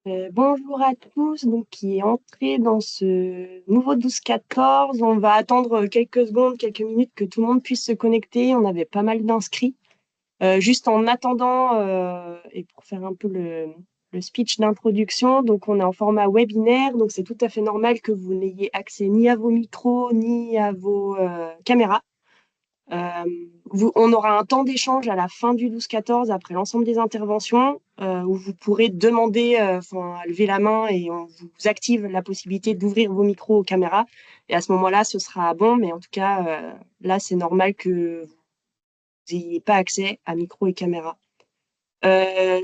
Bonjour à tous, donc qui est entré dans ce nouveau 12-14. On va attendre quelques secondes, quelques minutes que tout le monde puisse se connecter. On avait pas mal d'inscrits. Juste en attendant, et pour faire un peu le speech d'introduction, donc on est en format webinaire, donc c'est tout à fait normal que vous n'ayez accès ni à vos micros, ni à vos caméras. On aura un temps d'échange à la fin du 12-14, après l'ensemble des interventions, où vous pourrez demander, lever la main et on vous active la possibilité d'ouvrir vos micros aux caméras. Et à ce moment-là, ce sera bon, mais en tout cas, là, c'est normal que vous n'ayez pas accès à micro et caméra.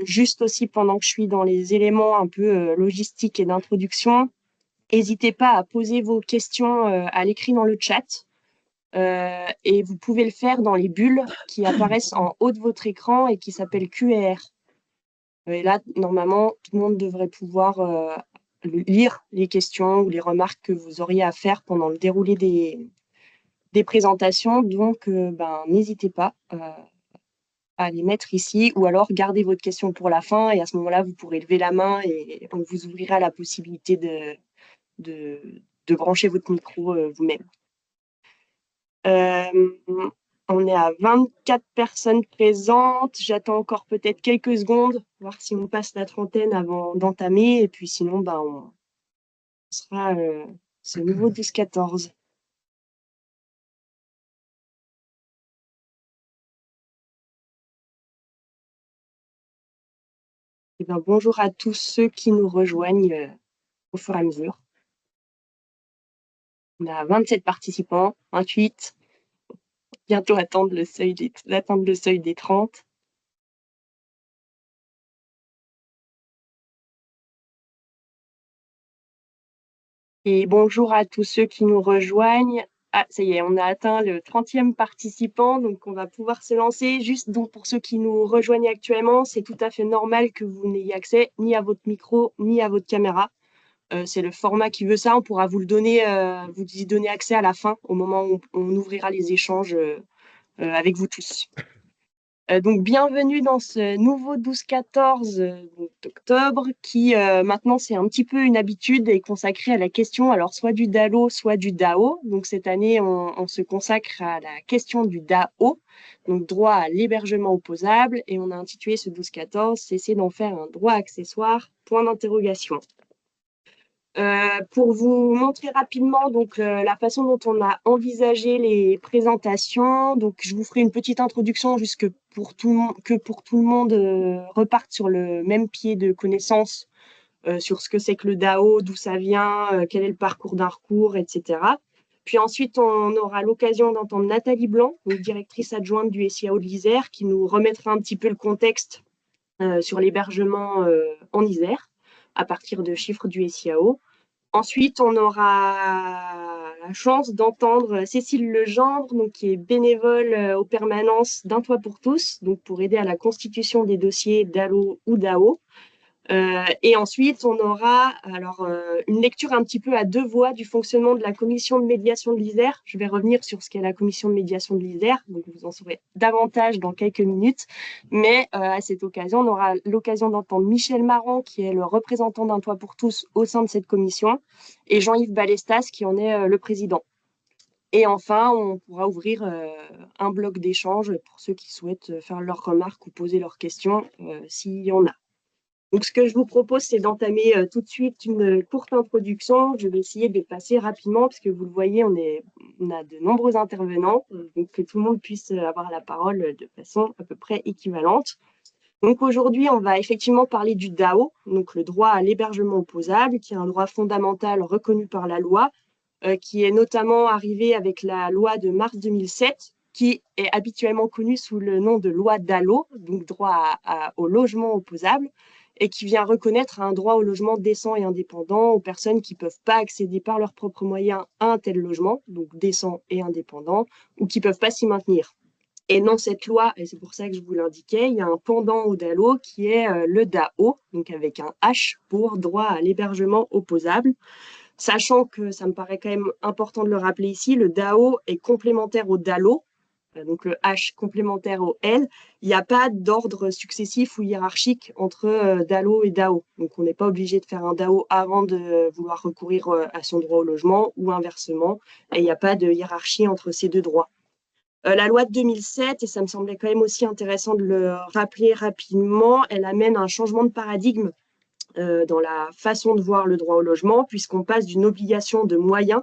Juste aussi, pendant que je suis dans les éléments un peu logistiques et d'introduction, n'hésitez pas à poser vos questions à l'écrit dans le chat. Et vous pouvez le faire dans les bulles qui apparaissent en haut de votre écran et qui s'appellent QR. Et là, normalement, tout le monde devrait pouvoir lire les questions ou les remarques que vous auriez à faire pendant le déroulé des présentations. Donc, n'hésitez pas à les mettre ici ou alors gardez votre question pour la fin et à ce moment-là, vous pourrez lever la main et on vous ouvrira la possibilité de brancher votre micro vous-même. On est à 24 personnes présentes. J'attends encore peut-être quelques secondes, voir si on passe la trentaine avant d'entamer. Et puis sinon, on sera ce nouveau 12-14. Et bonjour à tous ceux qui nous rejoignent au fur et à mesure. On a 27 participants, 28. Bientôt atteindre le seuil des 30. Et bonjour à tous ceux qui nous rejoignent. Ah, ça y est, on a atteint le 30e participant, donc on va pouvoir se lancer. Juste donc pour ceux qui nous rejoignent actuellement, c'est tout à fait normal que vous n'ayez accès ni à votre micro, ni à votre caméra. C'est le format qui veut ça. On pourra vous le donner, vous y donner accès à la fin, au moment où on ouvrira les échanges avec vous tous. Donc, bienvenue dans ce nouveau 12-14 d'octobre qui, maintenant, c'est un petit peu une habitude est consacrée à la question, alors soit du DALO, soit du DAO. Donc, cette année, on se consacre à la question du DAO, donc droit à l'hébergement opposable, et on a intitulé ce 12-14, cesser d'en faire un droit accessoire, point d'interrogation. Pour vous montrer rapidement donc la façon dont on a envisagé les présentations, donc je vous ferai une petite introduction jusque pour tout le monde reparte sur le même pied de connaissance sur ce que c'est que le DAO, d'où ça vient, quel est le parcours d'un recours, etc. Puis ensuite, on aura l'occasion d'entendre Nathalie Blanc, donc directrice adjointe du SIAO de l'Isère, qui nous remettra un petit peu le contexte sur l'hébergement en Isère à partir de chiffres du SIAO. Ensuite, on aura la chance d'entendre Cécile Legendre, donc, qui est bénévole aux permanences d'Un Toit pour tous, donc pour aider à la constitution des dossiers DALO ou DAO. Et ensuite, on aura une lecture un petit peu à deux voix du fonctionnement de la commission de médiation de l'Isère. Je vais revenir sur ce qu'est la commission de médiation de l'Isère, donc vous en saurez davantage dans quelques minutes. Mais à cette occasion, on aura l'occasion d'entendre Michel Marant, qui est le représentant d'Un Toit pour tous au sein de cette commission, et Jean-Yves Balestas, qui en est le président. Et enfin, on pourra ouvrir un bloc d'échange pour ceux qui souhaitent faire leurs remarques ou poser leurs questions, s'il y en a. Donc, ce que je vous propose, c'est d'entamer tout de suite une courte introduction. Je vais essayer de passer rapidement, parce que vous le voyez, on a de nombreux intervenants, donc que tout le monde puisse avoir la parole de façon à peu près équivalente. Donc, aujourd'hui, on va effectivement parler du DAO, donc le droit à l'hébergement opposable, qui est un droit fondamental reconnu par la loi, qui est notamment arrivé avec la loi de mars 2007, qui est habituellement connue sous le nom de loi DALO, donc droit au logement opposable, et qui vient reconnaître un droit au logement décent et indépendant aux personnes qui ne peuvent pas accéder par leurs propres moyens à un tel logement, donc décent et indépendant, ou qui ne peuvent pas s'y maintenir. Et dans cette loi, et c'est pour ça que je vous l'indiquais, il y a un pendant au DALO qui est le DAO, donc avec un H pour droit à l'hébergement opposable. Sachant que ça me paraît quand même important de le rappeler ici, le DAO est complémentaire au DALO, donc le H complémentaire au L, il n'y a pas d'ordre successif ou hiérarchique entre DALO et DAO. Donc on n'est pas obligé de faire un DAO avant de vouloir recourir à son droit au logement ou inversement. Et il n'y a pas de hiérarchie entre ces deux droits. La loi de 2007, et ça me semblait quand même aussi intéressant de le rappeler rapidement, elle amène un changement de paradigme dans la façon de voir le droit au logement, puisqu'on passe d'une obligation de moyens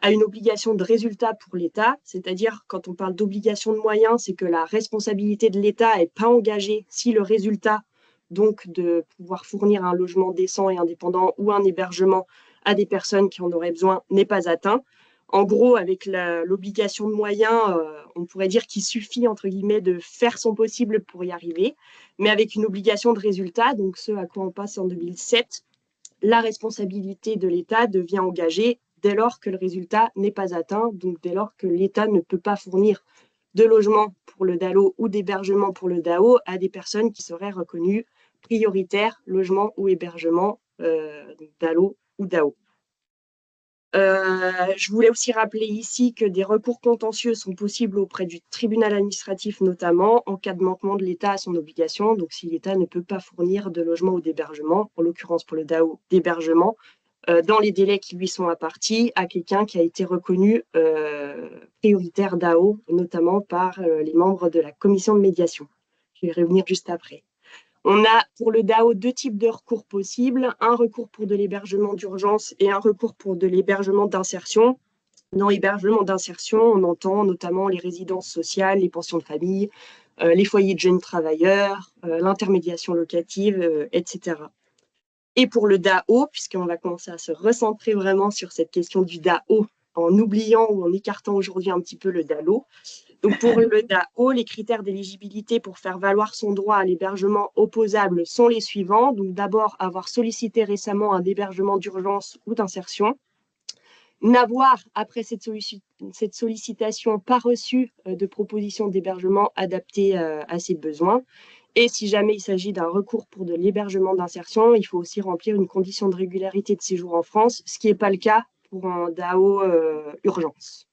à une obligation de résultat pour l'État. C'est-à-dire, quand on parle d'obligation de moyens, c'est que la responsabilité de l'État n'est pas engagée si le résultat, donc de pouvoir fournir un logement décent et indépendant ou un hébergement à des personnes qui en auraient besoin, n'est pas atteint. En gros, avec l'obligation de moyens, on pourrait dire qu'il suffit, entre guillemets, de faire son possible pour y arriver. Mais avec une obligation de résultat, donc ce à quoi on passe en 2007, la responsabilité de l'État devient engagée dès lors que le résultat n'est pas atteint, donc dès lors que l'État ne peut pas fournir de logement pour le DALO ou d'hébergement pour le DAO à des personnes qui seraient reconnues prioritaires, logement ou hébergement, DALO ou DAO. Je voulais aussi rappeler ici que des recours contentieux sont possibles auprès du tribunal administratif, notamment en cas de manquement de l'État à son obligation. Donc, si l'État ne peut pas fournir de logement ou d'hébergement, en l'occurrence pour le DAO d'hébergement, dans les délais qui lui sont impartis à quelqu'un qui a été reconnu prioritaire DAO, notamment par les membres de la commission de médiation. Je vais revenir juste après. On a pour le DAO deux types de recours possibles, un recours pour de l'hébergement d'urgence et un recours pour de l'hébergement d'insertion. Dans l'hébergement d'insertion, on entend notamment les résidences sociales, les pensions de famille, les foyers de jeunes travailleurs, l'intermédiation locative, etc. Et pour le DAO, puisqu'on va commencer à se recentrer vraiment sur cette question du DAO, en oubliant ou en écartant aujourd'hui un petit peu le DALO, donc pour le DAO, les critères d'éligibilité pour faire valoir son droit à l'hébergement opposable sont les suivants. Donc d'abord, avoir sollicité récemment un hébergement d'urgence ou d'insertion. N'avoir, après cette sollicitation, pas reçu de proposition d'hébergement adaptée à ses besoins. Et si jamais il s'agit d'un recours pour de l'hébergement d'insertion, il faut aussi remplir une condition de régularité de séjour en France, ce qui n'est pas le cas pour un DAO urgence.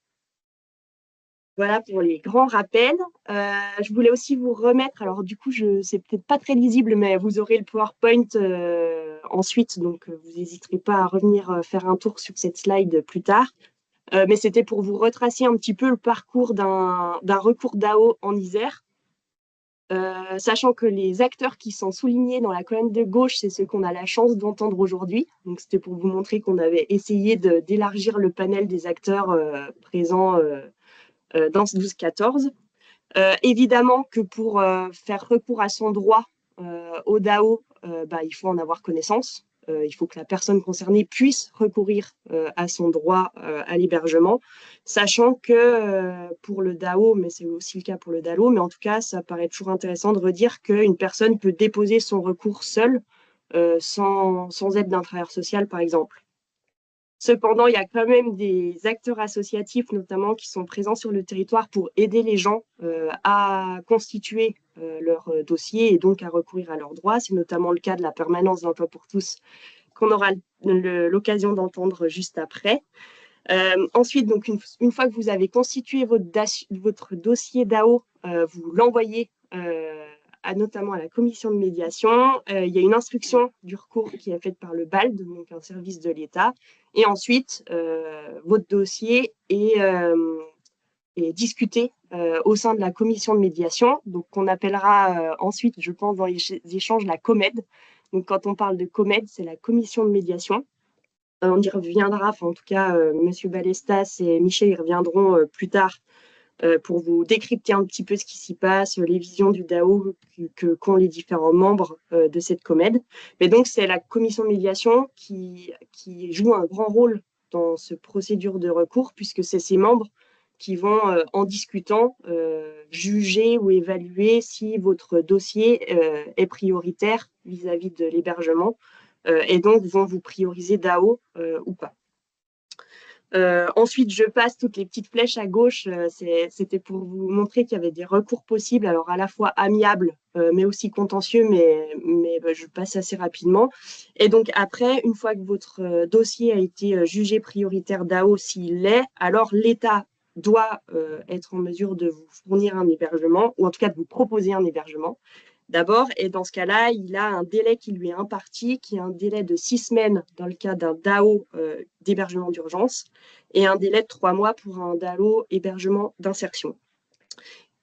Voilà pour les grands rappels. Je voulais aussi vous remettre, alors du coup, c'est peut-être pas très lisible, mais vous aurez le PowerPoint ensuite, donc vous n'hésiterez pas à revenir faire un tour sur cette slide plus tard. Mais c'était pour vous retracer un petit peu le parcours d'un recours DAO en Isère. Sachant que les acteurs qui sont soulignés dans la colonne de gauche, c'est ceux qu'on a la chance d'entendre aujourd'hui. Donc, c'était pour vous montrer qu'on avait essayé d'élargir le panel des acteurs présents dans ce 12-14. Évidemment que pour faire recours à son droit au DAO, il faut en avoir connaissance. Il faut que la personne concernée puisse recourir à son droit à l'hébergement, sachant que pour le DAO, mais c'est aussi le cas pour le DALO, mais en tout cas, ça paraît toujours intéressant de redire qu'une personne peut déposer son recours seule, sans aide d'un travailleur social, par exemple. Cependant, il y a quand même des acteurs associatifs, notamment, qui sont présents sur le territoire pour aider les gens à constituer leur dossier et donc à recourir à leurs droits. C'est notamment le cas de la permanence d'emploi pour tous, qu'on aura l'occasion d'entendre juste après. Ensuite, donc, une fois que vous avez constitué votre dossier DAO, vous l'envoyez notamment à la commission de médiation. Il y a une instruction du recours qui est faite par le BALD, donc un service de l'État. Et ensuite, votre dossier est discuté au sein de la commission de médiation, donc qu'on appellera ensuite, je pense, dans les échanges, la COMED. Donc, quand on parle de COMED, c'est la commission de médiation. On y reviendra, enfin, en tout cas, M. Balestas et Michel y reviendront plus tard pour vous décrypter un petit peu ce qui s'y passe, les visions du DAO qu'ont les différents membres de cette COMED. Mais donc, c'est la commission de médiation qui joue un grand rôle dans ce procédure de recours, puisque c'est ses membres qui vont, en discutant, juger ou évaluer si votre dossier est prioritaire vis-à-vis de l'hébergement, et donc vont vous prioriser DAO ou pas. Ensuite, je passe toutes les petites flèches à gauche. C'était pour vous montrer qu'il y avait des recours possibles, alors à la fois amiables, mais aussi contentieux, mais je passe assez rapidement. Et donc après, une fois que votre dossier a été jugé prioritaire DAO, s'il l'est, alors l'État doit être en mesure de vous fournir un hébergement, ou en tout cas de vous proposer un hébergement d'abord. Et dans ce cas-là, il a un délai qui lui est imparti, qui est un délai de 6 semaines dans le cas d'un DAO d'hébergement d'urgence, et un délai de 3 mois pour un DAO hébergement d'insertion.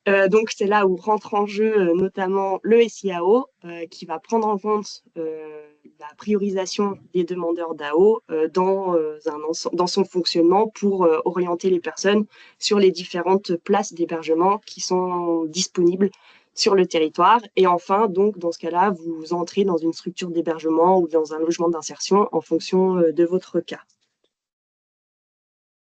Donc, c'est là où rentre en jeu notamment le SIAO, qui va prendre en compte la priorisation des demandeurs DAO dans son fonctionnement pour orienter les personnes sur les différentes places d'hébergement qui sont disponibles sur le territoire. Et enfin, donc, dans ce cas-là, vous entrez dans une structure d'hébergement ou dans un logement d'insertion en fonction de votre cas.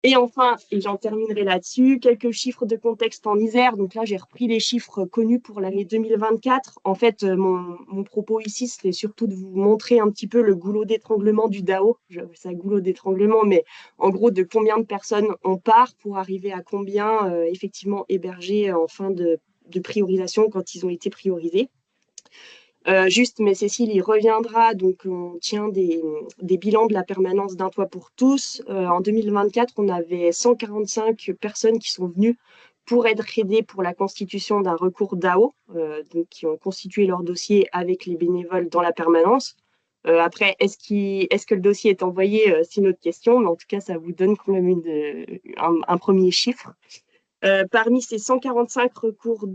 Et enfin, et j'en terminerai là-dessus, quelques chiffres de contexte en Isère. Donc là, j'ai repris les chiffres connus pour l'année 2024. En fait, mon propos ici, c'était surtout de vous montrer un petit peu le goulot d'étranglement du DAO. C'est un goulot d'étranglement, mais en gros, de combien de personnes on part pour arriver à combien effectivement hébergés en fin de priorisation quand ils ont été priorisés. Juste, mais Cécile y reviendra. Donc, on tient des bilans de la permanence d'un toit pour tous. En 2024, on avait 145 personnes qui sont venues pour être aidées pour la constitution d'un recours DAO, donc qui ont constitué leur dossier avec les bénévoles dans la permanence. Après, est-ce que le dossier est envoyé? C'est une autre question, mais en tout cas, ça vous donne quand même un premier chiffre. Parmi ces 145 recours,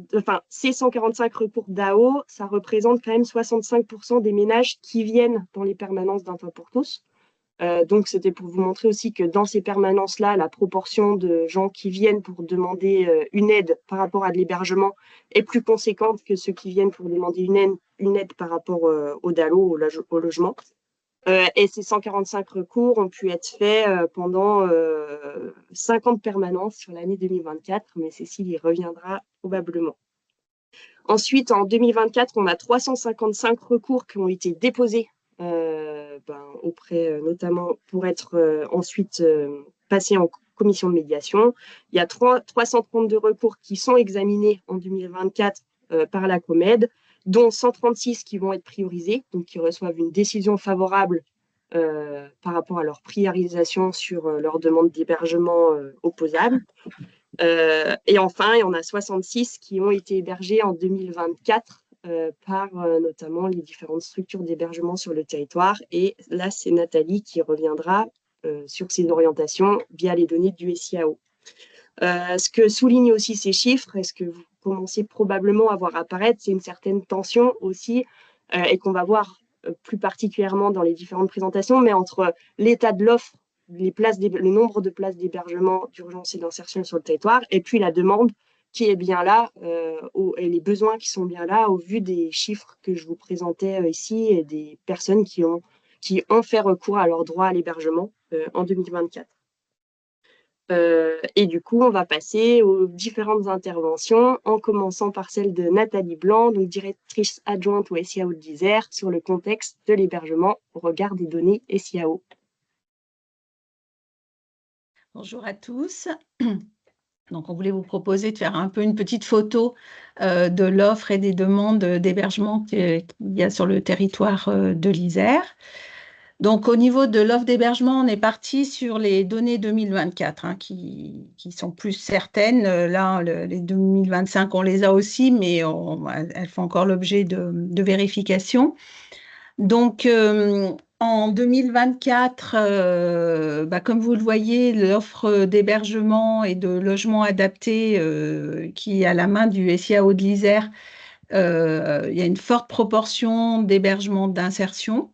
DAO, ça représente quand même 65% des ménages qui viennent dans les permanences d'un toit pour tous. Donc, c'était pour vous montrer aussi que dans ces permanences-là, la proportion de gens qui viennent pour demander une aide par rapport à de l'hébergement est plus conséquente que ceux qui viennent pour demander une aide par rapport au DALO, au logement. Et ces 145 recours ont pu être faits pendant 50 permanences sur l'année 2024, mais Cécile y reviendra probablement. Ensuite, en 2024, on a 355 recours qui ont été déposés auprès, notamment pour être ensuite passés en commission de médiation. Il y a 332 recours qui sont examinés en 2024 par la COMED, dont 136 qui vont être priorisés, donc qui reçoivent une décision favorable par rapport à leur priorisation sur leur demande d'hébergement opposable. Et enfin, il y en a 66 qui ont été hébergés en 2024 par notamment les différentes structures d'hébergement sur le territoire. Et là, c'est Nathalie qui reviendra sur ces orientations via les données du SIAO. Ce que soulignent aussi ces chiffres, et ce que vous commencez probablement à voir apparaître, c'est une certaine tension aussi, et qu'on va voir plus particulièrement dans les différentes présentations, mais entre l'état de l'offre, le nombre de places d'hébergement d'urgence et d'insertion sur le territoire, et puis la demande qui est bien là, et les besoins qui sont bien là au vu des chiffres que je vous présentais ici et des personnes qui ont fait recours à leur droit à l'hébergement en 2024. Et du coup, on va passer aux différentes interventions, en commençant par celle de Nathalie Blanc, donc directrice adjointe au SIAO de l'Isère, sur le contexte de l'hébergement au regard des données SIAO. Bonjour à tous. Donc, on voulait vous proposer de faire un peu une petite photo de l'offre et des demandes d'hébergement qu'il y a sur le territoire de l'Isère. Donc, au niveau de l'offre d'hébergement, on est parti sur les données 2024 qui sont plus certaines. Là, les 2025, on les a aussi, mais elles font encore l'objet de vérification. Donc, en 2024, comme vous le voyez, l'offre d'hébergement et de logement adapté qui est à la main du SIAO de l'Isère, il y a une forte proportion d'hébergement d'insertion,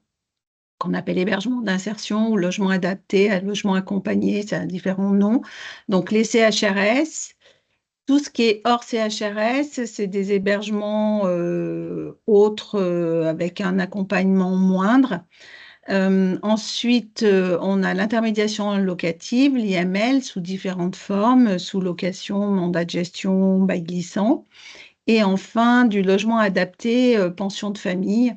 qu'on appelle hébergement d'insertion ou logement adapté, logement accompagné, ça a différents noms. Donc, les CHRS, tout ce qui est hors CHRS, c'est des hébergements autres avec un accompagnement moindre. Ensuite, on a l'intermédiation locative, l'IML, sous différentes formes, sous location, mandat de gestion, bail glissant. Et enfin, du logement adapté, pension de famille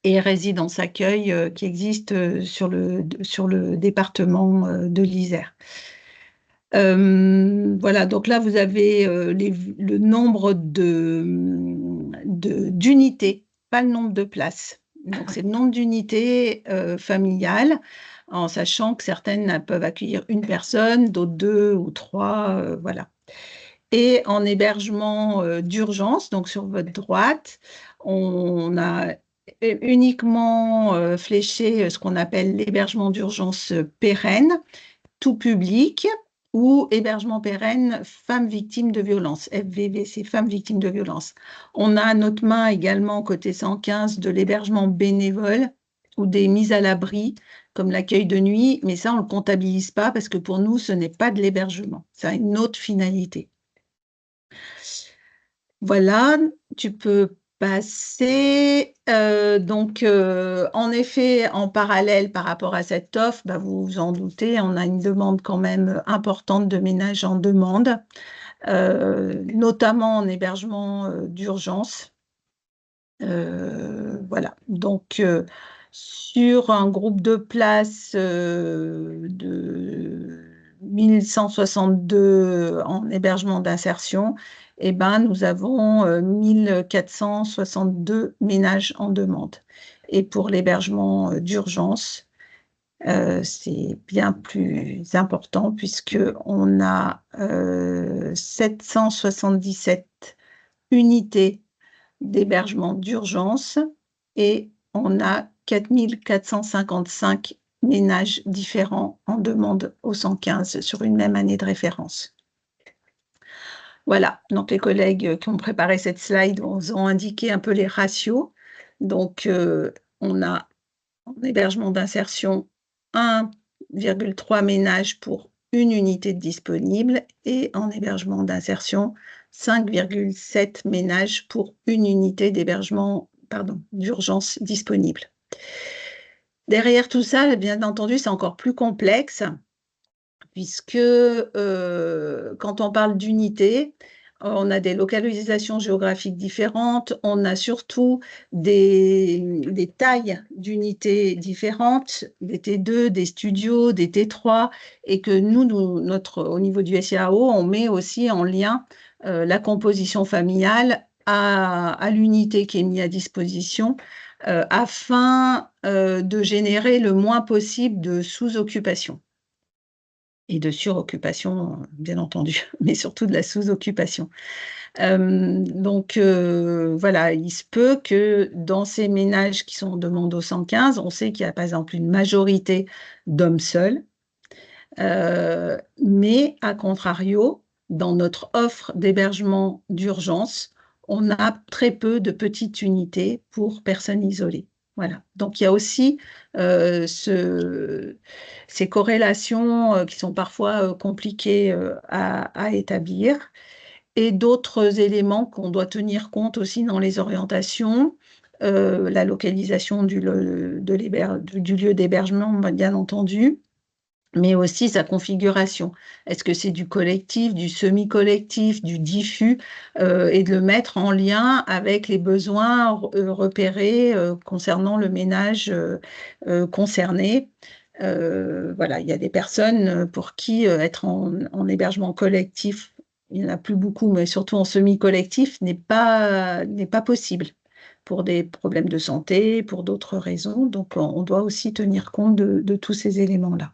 et résidence accueil qui existe sur le département de l'Isère. Voilà, donc là, vous avez le nombre d'unités, pas le nombre de places. Donc, c'est le nombre d'unités familiales, en sachant que certaines peuvent accueillir une personne, d'autres deux ou trois, voilà. Et en hébergement d'urgence, donc sur votre droite, on a uniquement fléché ce qu'on appelle l'hébergement d'urgence pérenne, tout public, ou hébergement pérenne femmes victimes de violence, FVVC, femmes victimes de violence. On a à notre main également, côté 115, de l'hébergement bénévole ou des mises à l'abri, comme l'accueil de nuit, mais ça, on ne le comptabilise pas parce que pour nous, ce n'est pas de l'hébergement. Ça a une autre finalité. Voilà, tu peux passer. Donc, en effet, en parallèle par rapport à cette offre, bah, vous vous en doutez, on a une demande quand même importante de ménages en demande, notamment en hébergement d'urgence. Voilà, donc sur un groupe de places de 1162 en hébergement d'insertion, eh ben, nous avons 1462 ménages en demande. Et pour l'hébergement d'urgence, c'est bien plus important puisqu'on a 777 unités d'hébergement d'urgence et on a 4455 ménages différents en demande au 115 sur une même année de référence. Voilà, donc les collègues qui ont préparé cette slide ont indiqué un peu les ratios. Donc, on a en hébergement d'insertion 1,3 ménages pour une unité disponible et en hébergement d'insertion 5,7 ménages pour une unité d'hébergement, d'urgence disponible. Derrière tout ça, bien entendu, c'est encore plus complexe puisque quand on parle d'unité, on a des localisations géographiques différentes, on a surtout des tailles d'unités différentes, des T2, des studios, des T3, et que nous, au niveau du SIAO, on met aussi en lien la composition familiale à l'unité qui est mise à disposition afin de générer le moins possible de sous-occupation. Et de suroccupation, bien entendu, mais surtout de la sous-occupation. Donc, voilà, il se peut que dans ces ménages qui sont en demande au 115, on sait qu'il y a par exemple une majorité d'hommes seuls, mais à contrario, dans notre offre d'hébergement d'urgence, on a très peu de petites unités pour personnes isolées. Voilà. Donc, il y a aussi ces corrélations qui sont parfois compliquées à établir et d'autres éléments qu'on doit tenir compte aussi dans les orientations, la localisation du lieu d'hébergement, bien entendu, mais aussi sa configuration. Est-ce que c'est du collectif, du semi-collectif, du diffus, et de le mettre en lien avec les besoins repérés concernant le ménage concerné. Voilà, il y a des personnes pour qui être en hébergement collectif, il n'y en a plus beaucoup, mais surtout en semi-collectif, n'est pas possible pour des problèmes de santé, pour d'autres raisons. Donc, on doit aussi tenir compte de tous ces éléments-là.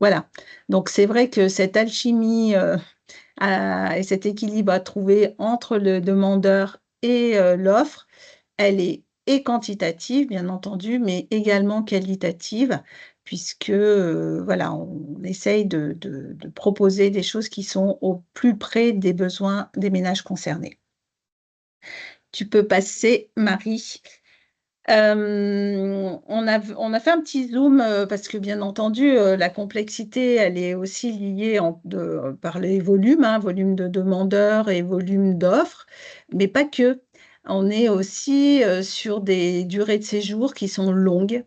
Voilà, donc c'est vrai que cette alchimie et cet équilibre à trouver entre le demandeur et l'offre, elle est et quantitative, bien entendu, mais également qualitative, puisque voilà, on essaye de proposer des choses qui sont au plus près des besoins des ménages concernés. Tu peux passer, Marie. On a fait un petit zoom parce que bien entendu, la complexité, elle est aussi liée par les volumes, hein, volume de demandeurs et volume d'offres, mais pas que. On est aussi sur des durées de séjour qui sont longues.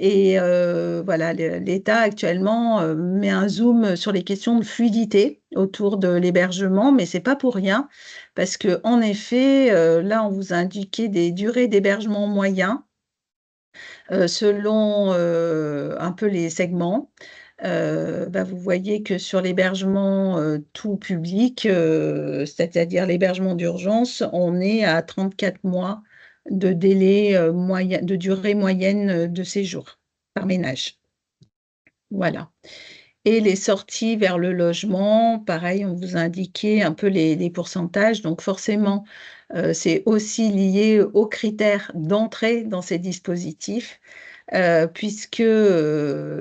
Et voilà, l'État actuellement met un zoom sur les questions de fluidité autour de l'hébergement, mais c'est pas pour rien, parce que en effet, là, on vous a indiqué des durées d'hébergement moyens selon un peu les segments. Bah, vous voyez que sur l'hébergement tout public, c'est-à-dire l'hébergement d'urgence, on est à 34 mois de délai moyen, de durée moyenne de séjour par ménage. Voilà. Et les sorties vers le logement, pareil, on vous a indiqué un peu les pourcentages. Donc forcément, c'est aussi lié aux critères d'entrée dans ces dispositifs, puisque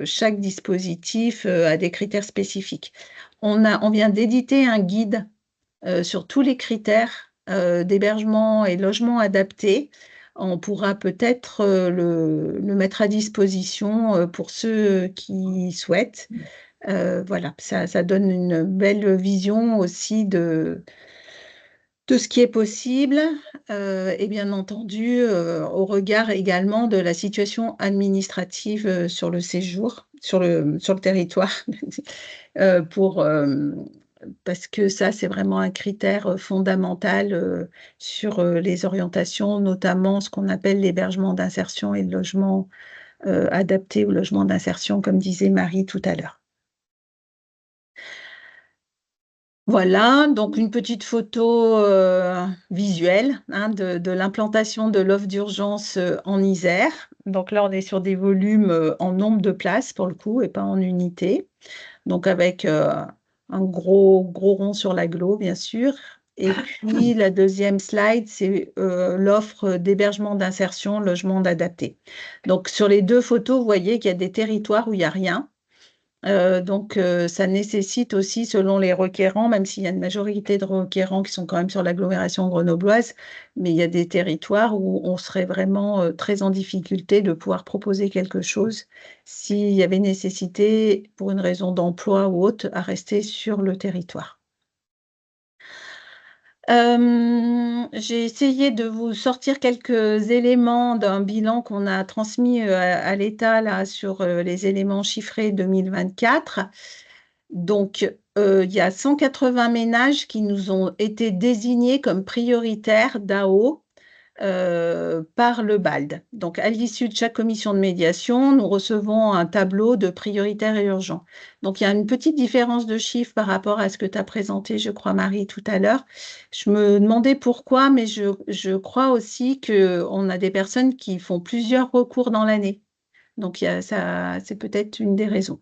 chaque dispositif a des critères spécifiques. On vient d'éditer un guide sur tous les critères d'hébergement et logement adaptés. On pourra peut-être le mettre à disposition pour ceux qui souhaitent. Voilà, ça donne une belle vision aussi de ce qui est possible et bien entendu au regard également de la situation administrative sur le séjour, sur le territoire, pour, parce que ça, c'est vraiment un critère fondamental sur les orientations, notamment ce qu'on appelle l'hébergement d'insertion et le logement adapté au logement d'insertion, comme disait Marie tout à l'heure. Voilà, donc une petite photo visuelle hein, de l'implantation de l'offre d'urgence en Isère. Donc là, on est sur des volumes en nombre de places pour le coup et pas en unités. Donc avec un gros rond sur l'agglo, bien sûr. Et puis la deuxième slide, c'est l'offre d'hébergement d'insertion, logement adapté. Donc sur les deux photos, vous voyez qu'il y a des territoires où il n'y a rien. Donc, ça nécessite aussi, selon les requérants, même s'il y a une majorité de requérants qui sont quand même sur l'agglomération grenobloise, mais il y a des territoires où on serait vraiment très en difficulté de pouvoir proposer quelque chose s'il y avait nécessité, pour une raison d'emploi ou autre, à rester sur le territoire. J'ai essayé de vous sortir quelques éléments d'un bilan qu'on a transmis à l'État là, sur les éléments chiffrés 2024. Donc, il y a 180 ménages qui nous ont été désignés comme prioritaires d'AO par le BALD. Donc, à l'issue de chaque commission de médiation, nous recevons un tableau de prioritaires et urgents. Donc, il y a une petite différence de chiffre par rapport à ce que tu as présenté, je crois, Marie, tout à l'heure. Je me demandais pourquoi, mais je crois aussi qu'on a des personnes qui font plusieurs recours dans l'année. Donc, ça, c'est peut-être une des raisons.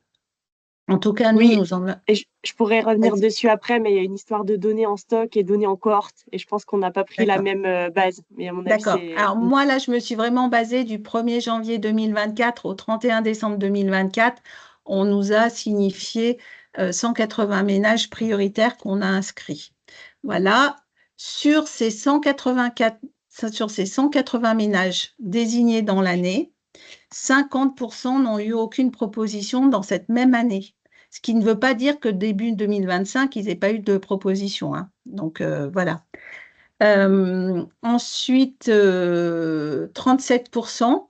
En tout cas, Oui, nous en... et je pourrais revenir Vas-y. dessus après, mais il y a une histoire de données en stock et données en cohorte, et je pense qu'on n'a pas pris la D'accord. même base. Mais à mon avis, D'accord. c'est... Alors moi, là, je me suis vraiment basée du 1er janvier 2024 au 31 décembre 2024. On nous a signifié 180 ménages prioritaires qu'on a inscrits. Voilà. Sur ces 184, sur ces 180 ménages désignés dans l'année, 50% n'ont eu aucune proposition dans cette même année. Ce qui ne veut pas dire que début 2025, ils n'aient pas eu de proposition, hein. Donc voilà. Ensuite, 37%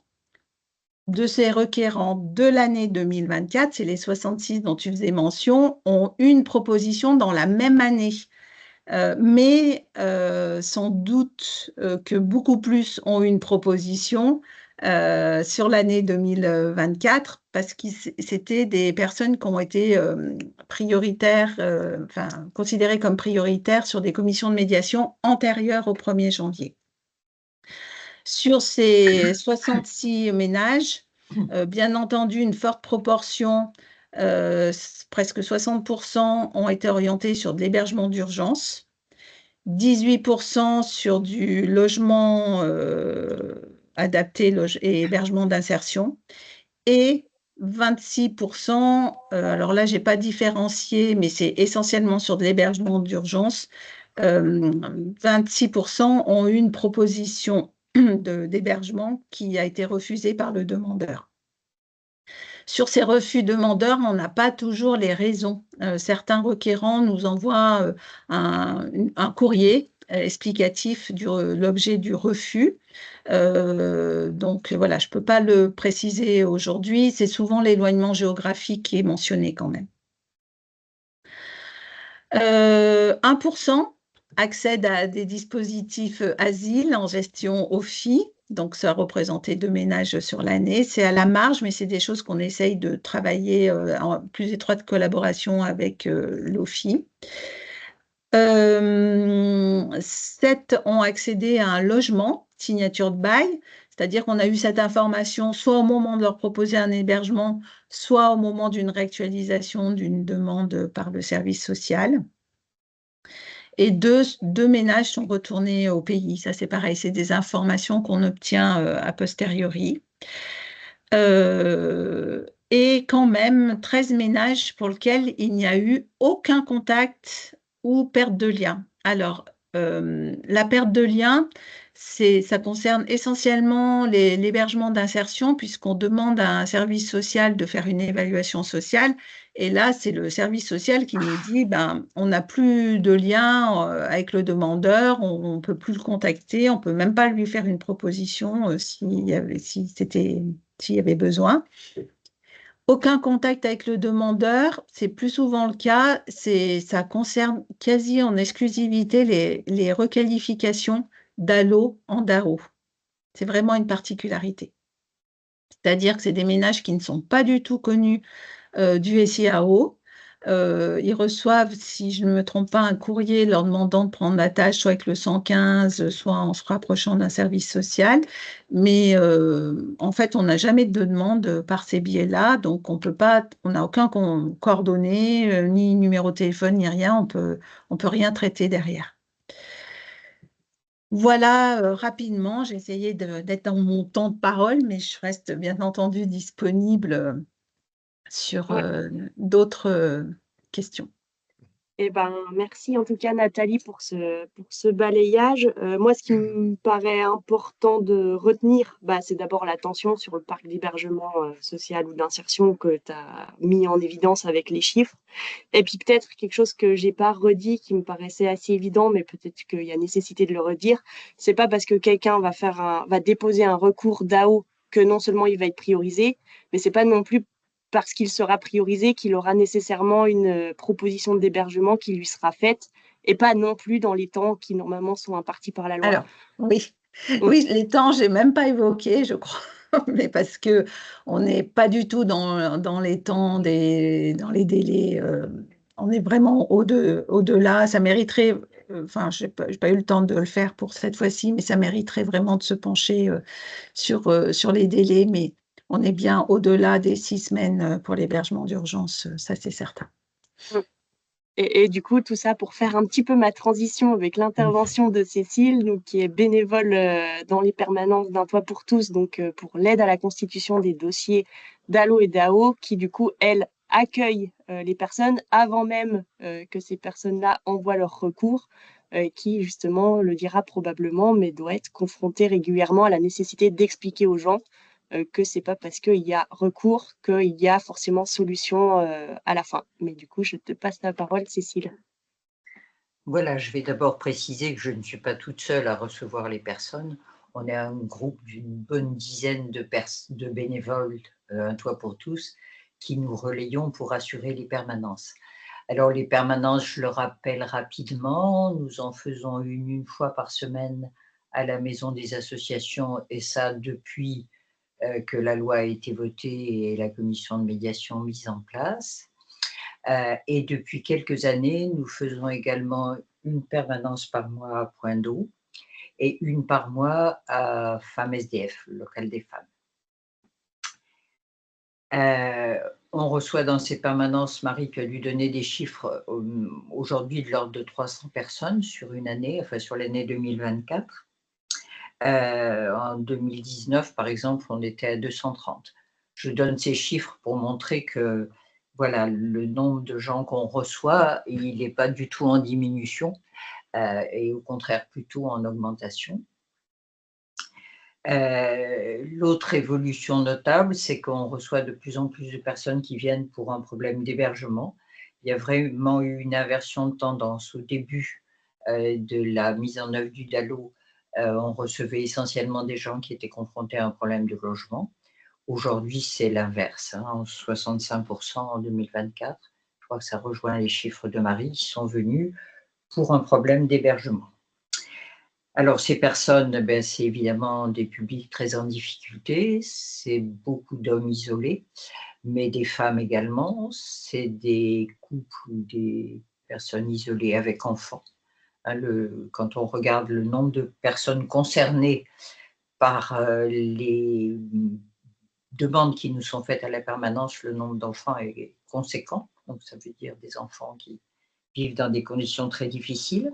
de ces requérants de l'année 2024, c'est les 66 dont tu faisais mention, ont une proposition dans la même année. Mais sans doute que beaucoup plus ont une proposition sur l'année 2024 parce que c'était des personnes qui ont été prioritaires, enfin, considérées comme prioritaires sur des commissions de médiation antérieures au 1er janvier. Sur ces 66 ménages, bien entendu, une forte proportion, presque 60%, ont été orientés sur de l'hébergement d'urgence. 18% sur du logement adapté et hébergement d'insertion et 26%, alors là, je n'ai pas différencié, mais c'est essentiellement sur de l'hébergement d'urgence, 26% ont eu une proposition d'hébergement qui a été refusée par le demandeur. Sur ces refus demandeurs, on n'a pas toujours les raisons. Certains requérants nous envoient un courrier explicatif de l'objet du refus. Donc voilà, je ne peux pas le préciser aujourd'hui. C'est souvent l'éloignement géographique qui est mentionné quand même. 1% accèdent à des dispositifs asile en gestion OFI. Donc, ça a représenté 2 ménages sur l'année. C'est à la marge, mais c'est des choses qu'on essaye de travailler en plus étroite collaboration avec l'OFI. 7 ont accédé à un logement, signature de bail, c'est-à-dire qu'on a eu cette information soit au moment de leur proposer un hébergement, soit au moment d'une réactualisation d'une demande par le service social. Et deux ménages sont retournés au pays. Ça, c'est pareil, c'est des informations qu'on obtient a posteriori. Et quand même 13 ménages pour lesquels il n'y a eu aucun contact ou perte de lien. Alors, la perte de lien, ça concerne essentiellement l'hébergement d'insertion, puisqu'on demande à un service social de faire une évaluation sociale. Et là, c'est le service social qui nous dit, ben, on n'a plus de lien avec le demandeur, on ne peut plus le contacter, on ne peut même pas lui faire une proposition s'il y avait besoin. Aucun contact avec le demandeur, c'est plus souvent le cas, ça concerne quasi en exclusivité les requalifications d'ALO en DAO. C'est vraiment une particularité. C'est-à-dire que c'est des ménages qui ne sont pas du tout connus du SIAO. Ils reçoivent, si je ne me trompe pas, un courrier leur demandant de prendre la tâche, soit avec le 115, soit en se rapprochant d'un service social. Mais en fait, on n'a jamais de demande par ces biais-là, donc on peut pas, on n'a aucun coordonné, ni numéro de téléphone, ni rien. On peut rien traiter derrière. Voilà, rapidement, j'ai essayé d'être dans mon temps de parole, mais je reste bien entendu disponible sur Ouais. d'autres questions. Eh ben, merci en tout cas Nathalie pour ce balayage. Moi, ce qui me paraît important de retenir, bah, c'est d'abord l'attention sur le parc d'hébergement social ou d'insertion que tu as mis en évidence avec les chiffres. Et puis peut-être quelque chose que j'ai pas redit, qui me paraissait assez évident, mais peut-être qu'il y a nécessité de le redire. C'est pas parce que quelqu'un va déposer un recours DAO que non seulement il va être priorisé, mais c'est pas non plus parce qu'il sera priorisé qu'il aura nécessairement une proposition d'hébergement qui lui sera faite, et pas non plus dans les temps qui normalement sont impartis par la loi. Alors, oui, Mm. oui, les temps, j'ai même pas évoqué, je crois, mais parce que on n'est pas du tout dans les temps, dans les délais. On est vraiment au-delà. Ça mériterait, enfin, j'ai pas eu le temps de le faire pour cette fois-ci, mais ça mériterait vraiment de se pencher sur les délais. Mais on est bien au-delà des 6 semaines pour l'hébergement d'urgence, ça c'est certain. Mm. Et du coup, tout ça pour faire un petit peu ma transition avec l'intervention de Cécile, donc, qui est bénévole dans les permanences d'un toit pour tous, donc pour l'aide à la constitution des dossiers d'ALO et d'AO, qui du coup, elle, accueille les personnes avant même que ces personnes-là envoient leur recours, qui justement le dira probablement, mais doit être confrontée régulièrement à la nécessité d'expliquer aux gens que c'est pas parce qu'il y a recours qu'il y a forcément solution à la fin. Mais du coup, je te passe la parole, Cécile. Voilà, je vais d'abord préciser que je ne suis pas toute seule à recevoir les personnes. On est un groupe d'une bonne dizaine de bénévoles, un toit pour tous, qui nous relayons pour assurer les permanences. Alors les permanences, je le rappelle rapidement, nous en faisons une fois par semaine à la Maison des associations, et ça depuis que la loi a été votée et la commission de médiation mise en place. Et depuis quelques années, nous faisons également une permanence par mois à Point d'Eau et une par mois à Femmes SDF, le local des femmes. On reçoit dans ces permanences, Marie, tu as dû donner des chiffres aujourd'hui de l'ordre de 300 personnes sur une année, enfin sur l'année 2024. En 2019, par exemple, on était à 230. Je donne ces chiffres pour montrer que voilà, le nombre de gens qu'on reçoit, il n'est pas du tout en diminution, et au contraire plutôt en augmentation. L'autre évolution notable, c'est qu'on reçoit de plus en plus de personnes qui viennent pour un problème d'hébergement. Il y a vraiment eu une inversion de tendance. Au début de la mise en œuvre du DALO, on recevait essentiellement des gens qui étaient confrontés à un problème de logement. Aujourd'hui, c'est l'inverse, 65% en 2024. Je crois que ça rejoint les chiffres de Marie, qui sont venus pour un problème d'hébergement. Alors, ces personnes, c'est évidemment des publics très en difficulté, c'est beaucoup d'hommes isolés, mais des femmes également, c'est des couples ou des personnes isolées avec enfants. Hein, quand on regarde le nombre de personnes concernées par les demandes qui nous sont faites à la permanence, le nombre d'enfants est conséquent. Donc, ça veut dire des enfants qui vivent dans des conditions très difficiles.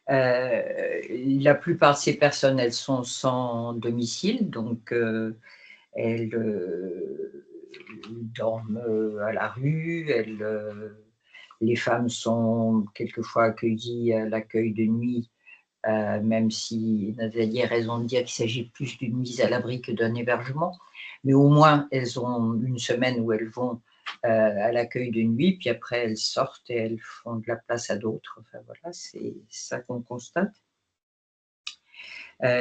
La plupart de ces personnes, elles sont sans domicile, donc elles dorment à la rue, les femmes sont quelquefois accueillies à l'accueil de nuit, même si Nathalie a raison de dire qu'il s'agit plus d'une mise à l'abri que d'un hébergement, mais au moins elles ont une semaine où elles vont à l'accueil de nuit, puis après elles sortent et elles font de la place à d'autres. Enfin voilà, c'est ça qu'on constate.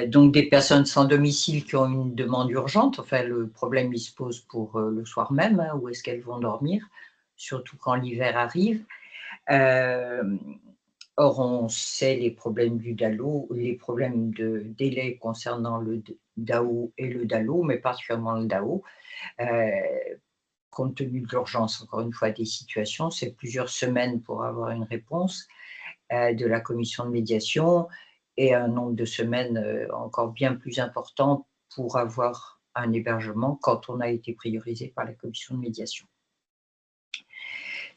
Donc des personnes sans domicile qui ont une demande urgente, enfin le problème il se pose pour le soir même, hein, où est-ce qu'elles vont dormir, surtout quand l'hiver arrive. Or, on sait les problèmes du DALO, les problèmes de délai concernant le DAO et le DALO, mais particulièrement le DAO. Compte tenu de l'urgence, encore une fois, des situations, c'est plusieurs semaines pour avoir une réponse de la commission de médiation et un nombre de semaines encore bien plus important pour avoir un hébergement quand on a été priorisé par la commission de médiation.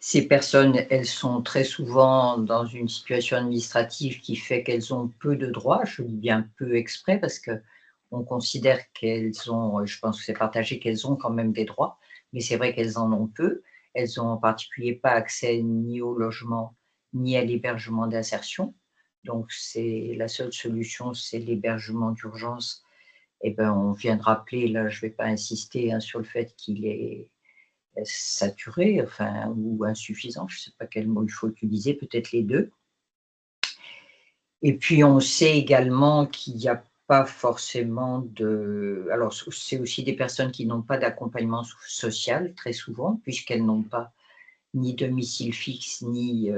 Ces personnes, elles sont très souvent dans une situation administrative qui fait qu'elles ont peu de droits. Je dis bien peu exprès parce qu'on considère qu'elles ont, je pense que c'est partagé, qu'elles ont quand même des droits, mais c'est vrai qu'elles en ont peu. Elles n'ont en particulier pas accès ni au logement ni à l'hébergement d'insertion. Donc, la seule solution, c'est l'hébergement d'urgence. Eh ben, on vient de rappeler, là, je ne vais pas insister hein, sur le fait qu'il est saturé, enfin, ou insuffisant, je ne sais pas quel mot il faut utiliser, peut-être les deux. Et puis, on sait également qu'il n'y a pas forcément de... Alors, c'est aussi des personnes qui n'ont pas d'accompagnement social, très souvent, puisqu'elles n'ont pas ni domicile fixe, ni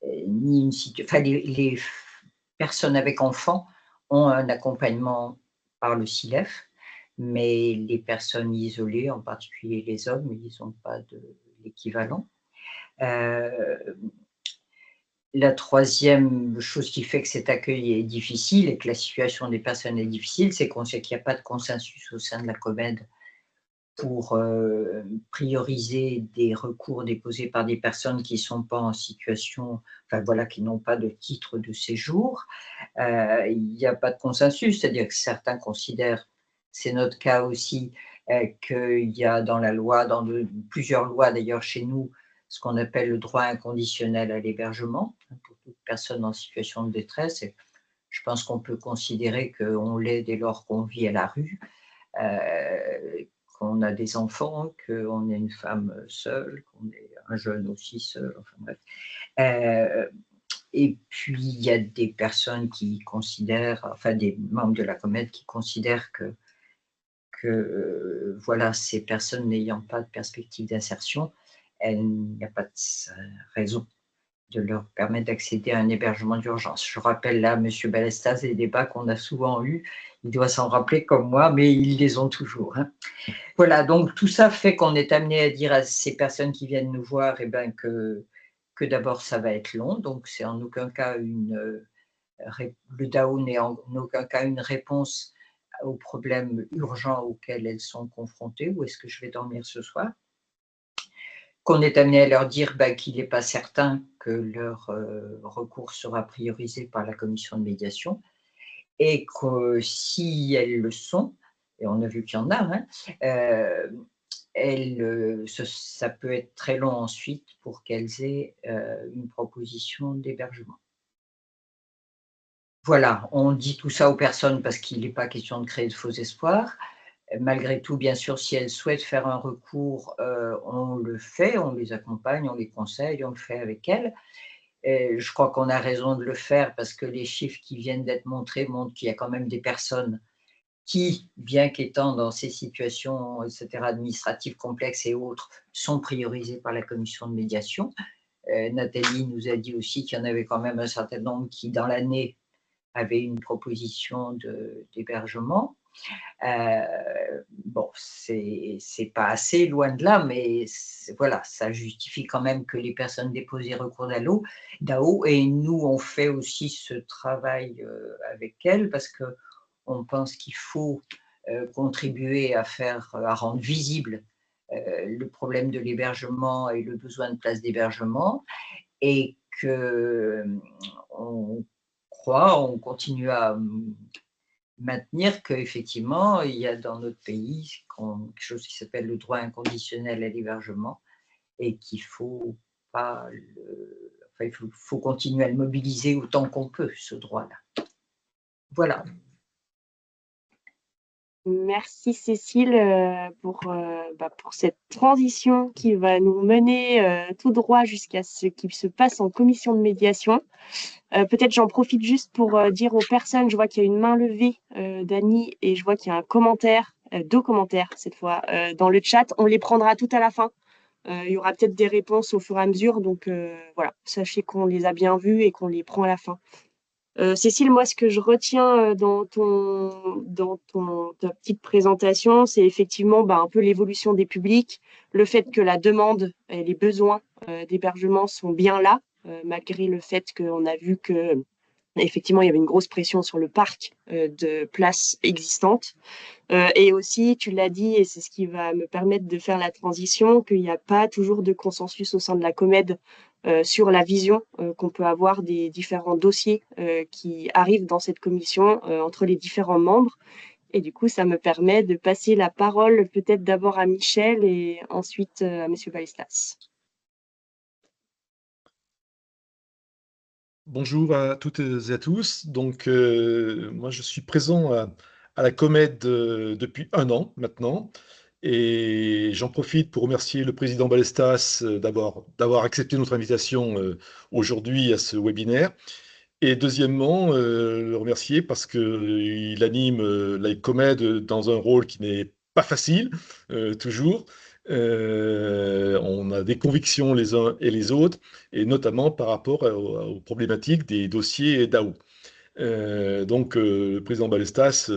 une situation... Enfin, les personnes avec enfants ont un accompagnement par le CILEF, mais les personnes isolées, en particulier les hommes, ils n'ont pas de l'équivalent. La troisième chose qui fait que cet accueil est difficile et que la situation des personnes est difficile, c'est qu'on sait qu'il n'y a pas de consensus au sein de la COMED pour prioriser des recours déposés par des personnes qui ne sont pas en situation, enfin voilà, qui n'ont pas de titre de séjour. Il n'y a pas de consensus, c'est-à-dire que certains considèrent, c'est notre cas aussi, qu'il y a dans la loi, dans plusieurs lois d'ailleurs chez nous, ce qu'on appelle le droit inconditionnel à l'hébergement pour toute personne en situation de détresse. Et je pense qu'on peut considérer qu'on l'est dès lors qu'on vit à la rue, qu'on a des enfants, qu'on est une femme seule, qu'on est un jeune aussi seul, enfin bref. Et puis, il y a des personnes qui considèrent, enfin des membres de la COMED qui considèrent que voilà, ces personnes n'ayant pas de perspective d'insertion, il n'y a pas de raison de leur permettre d'accéder à un hébergement d'urgence. Je rappelle là, M. Balestas, les débats qu'on a souvent eus, il doit s'en rappeler comme moi, mais ils les ont toujours. Hein. Voilà, donc tout ça fait qu'on est amené à dire à ces personnes qui viennent nous voir eh ben, que d'abord ça va être long, donc c'est en aucun cas le DAO n'est en aucun cas une réponse aux problèmes urgents auxquels elles sont confrontées, où est-ce que je vais dormir ce soir, qu'on est amené à leur dire qu'il n'est pas certain que leur recours sera priorisé par la commission de médiation, et que si elles le sont, et on a vu qu'il y en a, hein, ça peut être très long ensuite pour qu'elles aient une proposition d'hébergement. Voilà, on dit tout ça aux personnes parce qu'il n'est pas question de créer de faux espoirs. Malgré tout, bien sûr, si elles souhaitent faire un recours, on le fait, on les accompagne, on les conseille, on le fait avec elles. Je crois qu'on a raison de le faire parce que les chiffres qui viennent d'être montrés montrent qu'il y a quand même des personnes qui, bien qu'étant dans ces situations, etc., administratives complexes et autres, sont priorisées par la commission de médiation. Nathalie nous a dit aussi qu'il y en avait quand même un certain nombre qui, dans l'année, avaient une proposition d'hébergement. Bon, c'est pas assez, loin de là, mais voilà, ça justifie quand même que les personnes déposent des recours DAO. Et nous, on fait aussi ce travail avec elles parce qu'on pense qu'il faut contribuer à rendre visible le problème de l'hébergement et le besoin de places d'hébergement, et que on continue à maintenir qu'effectivement, il y a dans notre pays quelque chose qui s'appelle le droit inconditionnel à l'hébergement, et qu'il faut pas enfin, il faut continuer à le mobiliser autant qu'on peut, ce droit-là. Voilà. Merci Cécile pour cette transition qui va nous mener tout droit jusqu'à ce qui se passe en commission de médiation. Peut-être j'en profite juste pour dire aux personnes, je vois qu'il y a une main levée d'Annie, et je vois qu'il y a un commentaire, 2 commentaires cette fois, dans le chat. On les prendra tout à la fin. Il y aura peut-être des réponses au fur et à mesure, donc voilà, sachez qu'on les a bien vues et qu'on les prend à la fin. Cécile, moi, ce que je retiens ta petite présentation, c'est effectivement un peu l'évolution des publics, le fait que la demande et les besoins d'hébergement sont bien là, malgré le fait qu'on a vu que effectivement il y avait une grosse pression sur le parc de places existantes. Et aussi, tu l'as dit, et c'est ce qui va me permettre de faire la transition, qu'il n'y a pas toujours de consensus au sein de la Comède sur la vision qu'on peut avoir des différents dossiers qui arrivent dans cette commission entre les différents membres. Et du coup, ça me permet de passer la parole peut-être d'abord à Michel et ensuite à Monsieur Balestas. Bonjour à toutes et à tous. Donc, moi, je suis présent à la Comède depuis 1 an maintenant. Et j'en profite pour remercier le président Balestas d'avoir accepté notre invitation aujourd'hui à ce webinaire. Et deuxièmement, le remercier parce qu'il anime la Comède dans un rôle qui n'est pas facile, toujours. On a des convictions les uns et les autres, et notamment par rapport aux problématiques des dossiers DAO. Donc, le président Balestas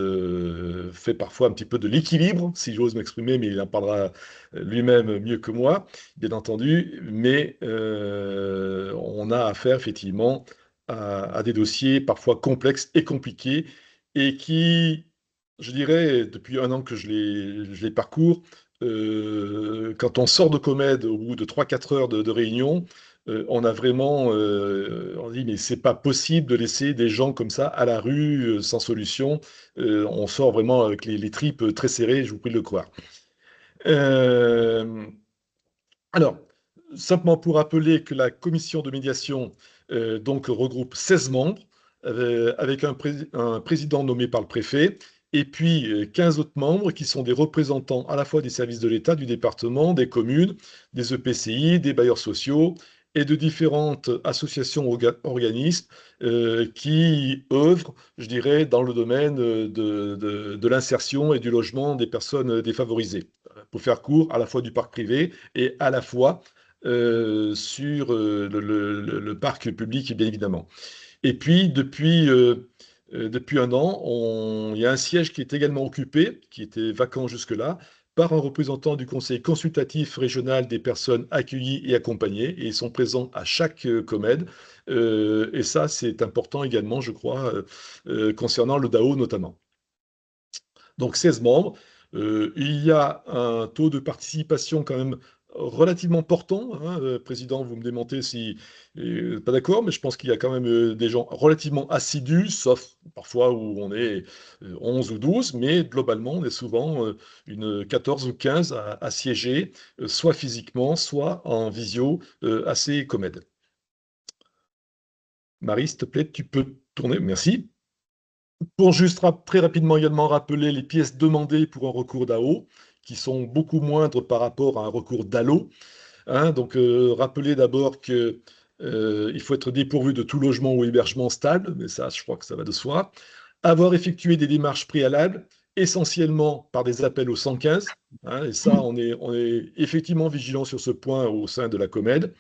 fait parfois un petit peu de l'équilibre, si j'ose m'exprimer, mais il en parlera lui-même mieux que moi, bien entendu. Mais on a affaire effectivement à des dossiers parfois complexes et compliqués, et qui, je dirais, depuis 1 an que je les parcours, quand on sort de Comède au bout de 3-4 heures de réunion, on a vraiment, on dit, mais c'est pas possible de laisser des gens comme ça à la rue, sans solution. On sort vraiment avec les tripes très serrées, je vous prie de le croire. Euh, alors, simplement pour rappeler que la commission de médiation donc regroupe 16 membres, avec un président nommé par le préfet, et puis 15 autres membres qui sont des représentants à la fois des services de l'État, du département, des communes, des EPCI, des bailleurs sociaux et de différentes associations, organismes qui œuvrent, je dirais, dans le domaine de l'insertion et du logement des personnes défavorisées. Pour faire court, à la fois du parc privé et à la fois sur le parc public, bien évidemment. Et puis, depuis 1 an, il y a un siège qui est également occupé, qui était vacant jusque-là, par un représentant du Conseil consultatif régional des personnes accueillies et accompagnées, et ils sont présents à chaque Comède. Et ça, c'est important également, je crois, concernant le DAO notamment. Donc 16 membres. Il y a un taux de participation quand même relativement portant, hein. Président, vous me démentez si pas d'accord, mais je pense qu'il y a quand même des gens relativement assidus, sauf parfois où on est 11 ou 12, mais globalement, on est souvent une 14 ou 15 à siéger, soit physiquement, soit en visio, à ces Comèdes. Marie, s'il te plaît, tu peux tourner. Merci. Pour juste très rapidement également rappeler les pièces demandées pour un recours DAO, qui sont beaucoup moindres par rapport à un recours DALO. Hein. Donc, rappeler d'abord que il faut être dépourvu de tout logement ou hébergement stable, mais ça, je crois que ça va de soi. Avoir effectué des démarches préalables, essentiellement par des appels au 115. Hein, et ça, on est effectivement vigilant sur ce point au sein de la Comède.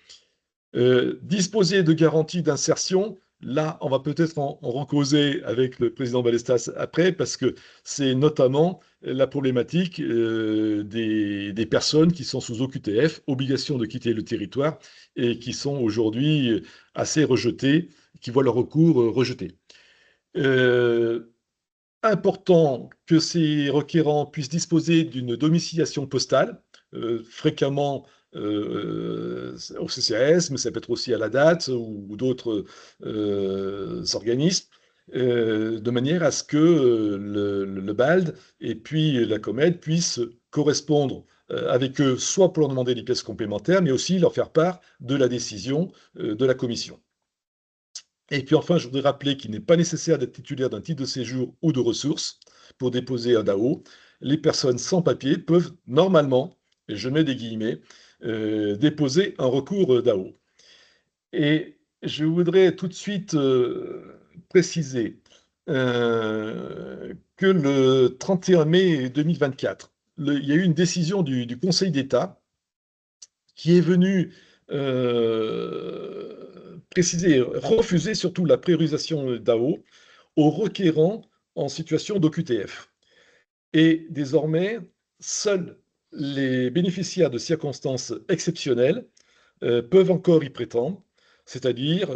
Disposer de garanties d'insertion Là, on va peut-être en causer avec le président Balestas après, parce que c'est notamment la problématique des personnes qui sont sous OQTF, obligation de quitter le territoire, et qui sont aujourd'hui assez rejetées, qui voient leur recours rejeté. Important que ces requérants puissent disposer d'une domiciliation postale, fréquemment au CCAS, mais ça peut être aussi à la date ou d'autres organismes, de manière à ce que le BALD et puis la COMED puissent correspondre avec eux, soit pour leur demander des pièces complémentaires, mais aussi leur faire part de la décision de la commission. Et puis enfin, je voudrais rappeler qu'il n'est pas nécessaire d'être titulaire d'un titre de séjour ou de ressources pour déposer un DAO. Les personnes sans papier peuvent normalement, et je mets des guillemets, déposer un recours DAO. Et je voudrais tout de suite préciser que le 31 mai 2024, il y a eu une décision du Conseil d'État qui est venue préciser, refuser surtout la priorisation d'AO aux requérants en situation d'OQTF. Et désormais, seuls les bénéficiaires de circonstances exceptionnelles peuvent encore y prétendre, c'est-à-dire,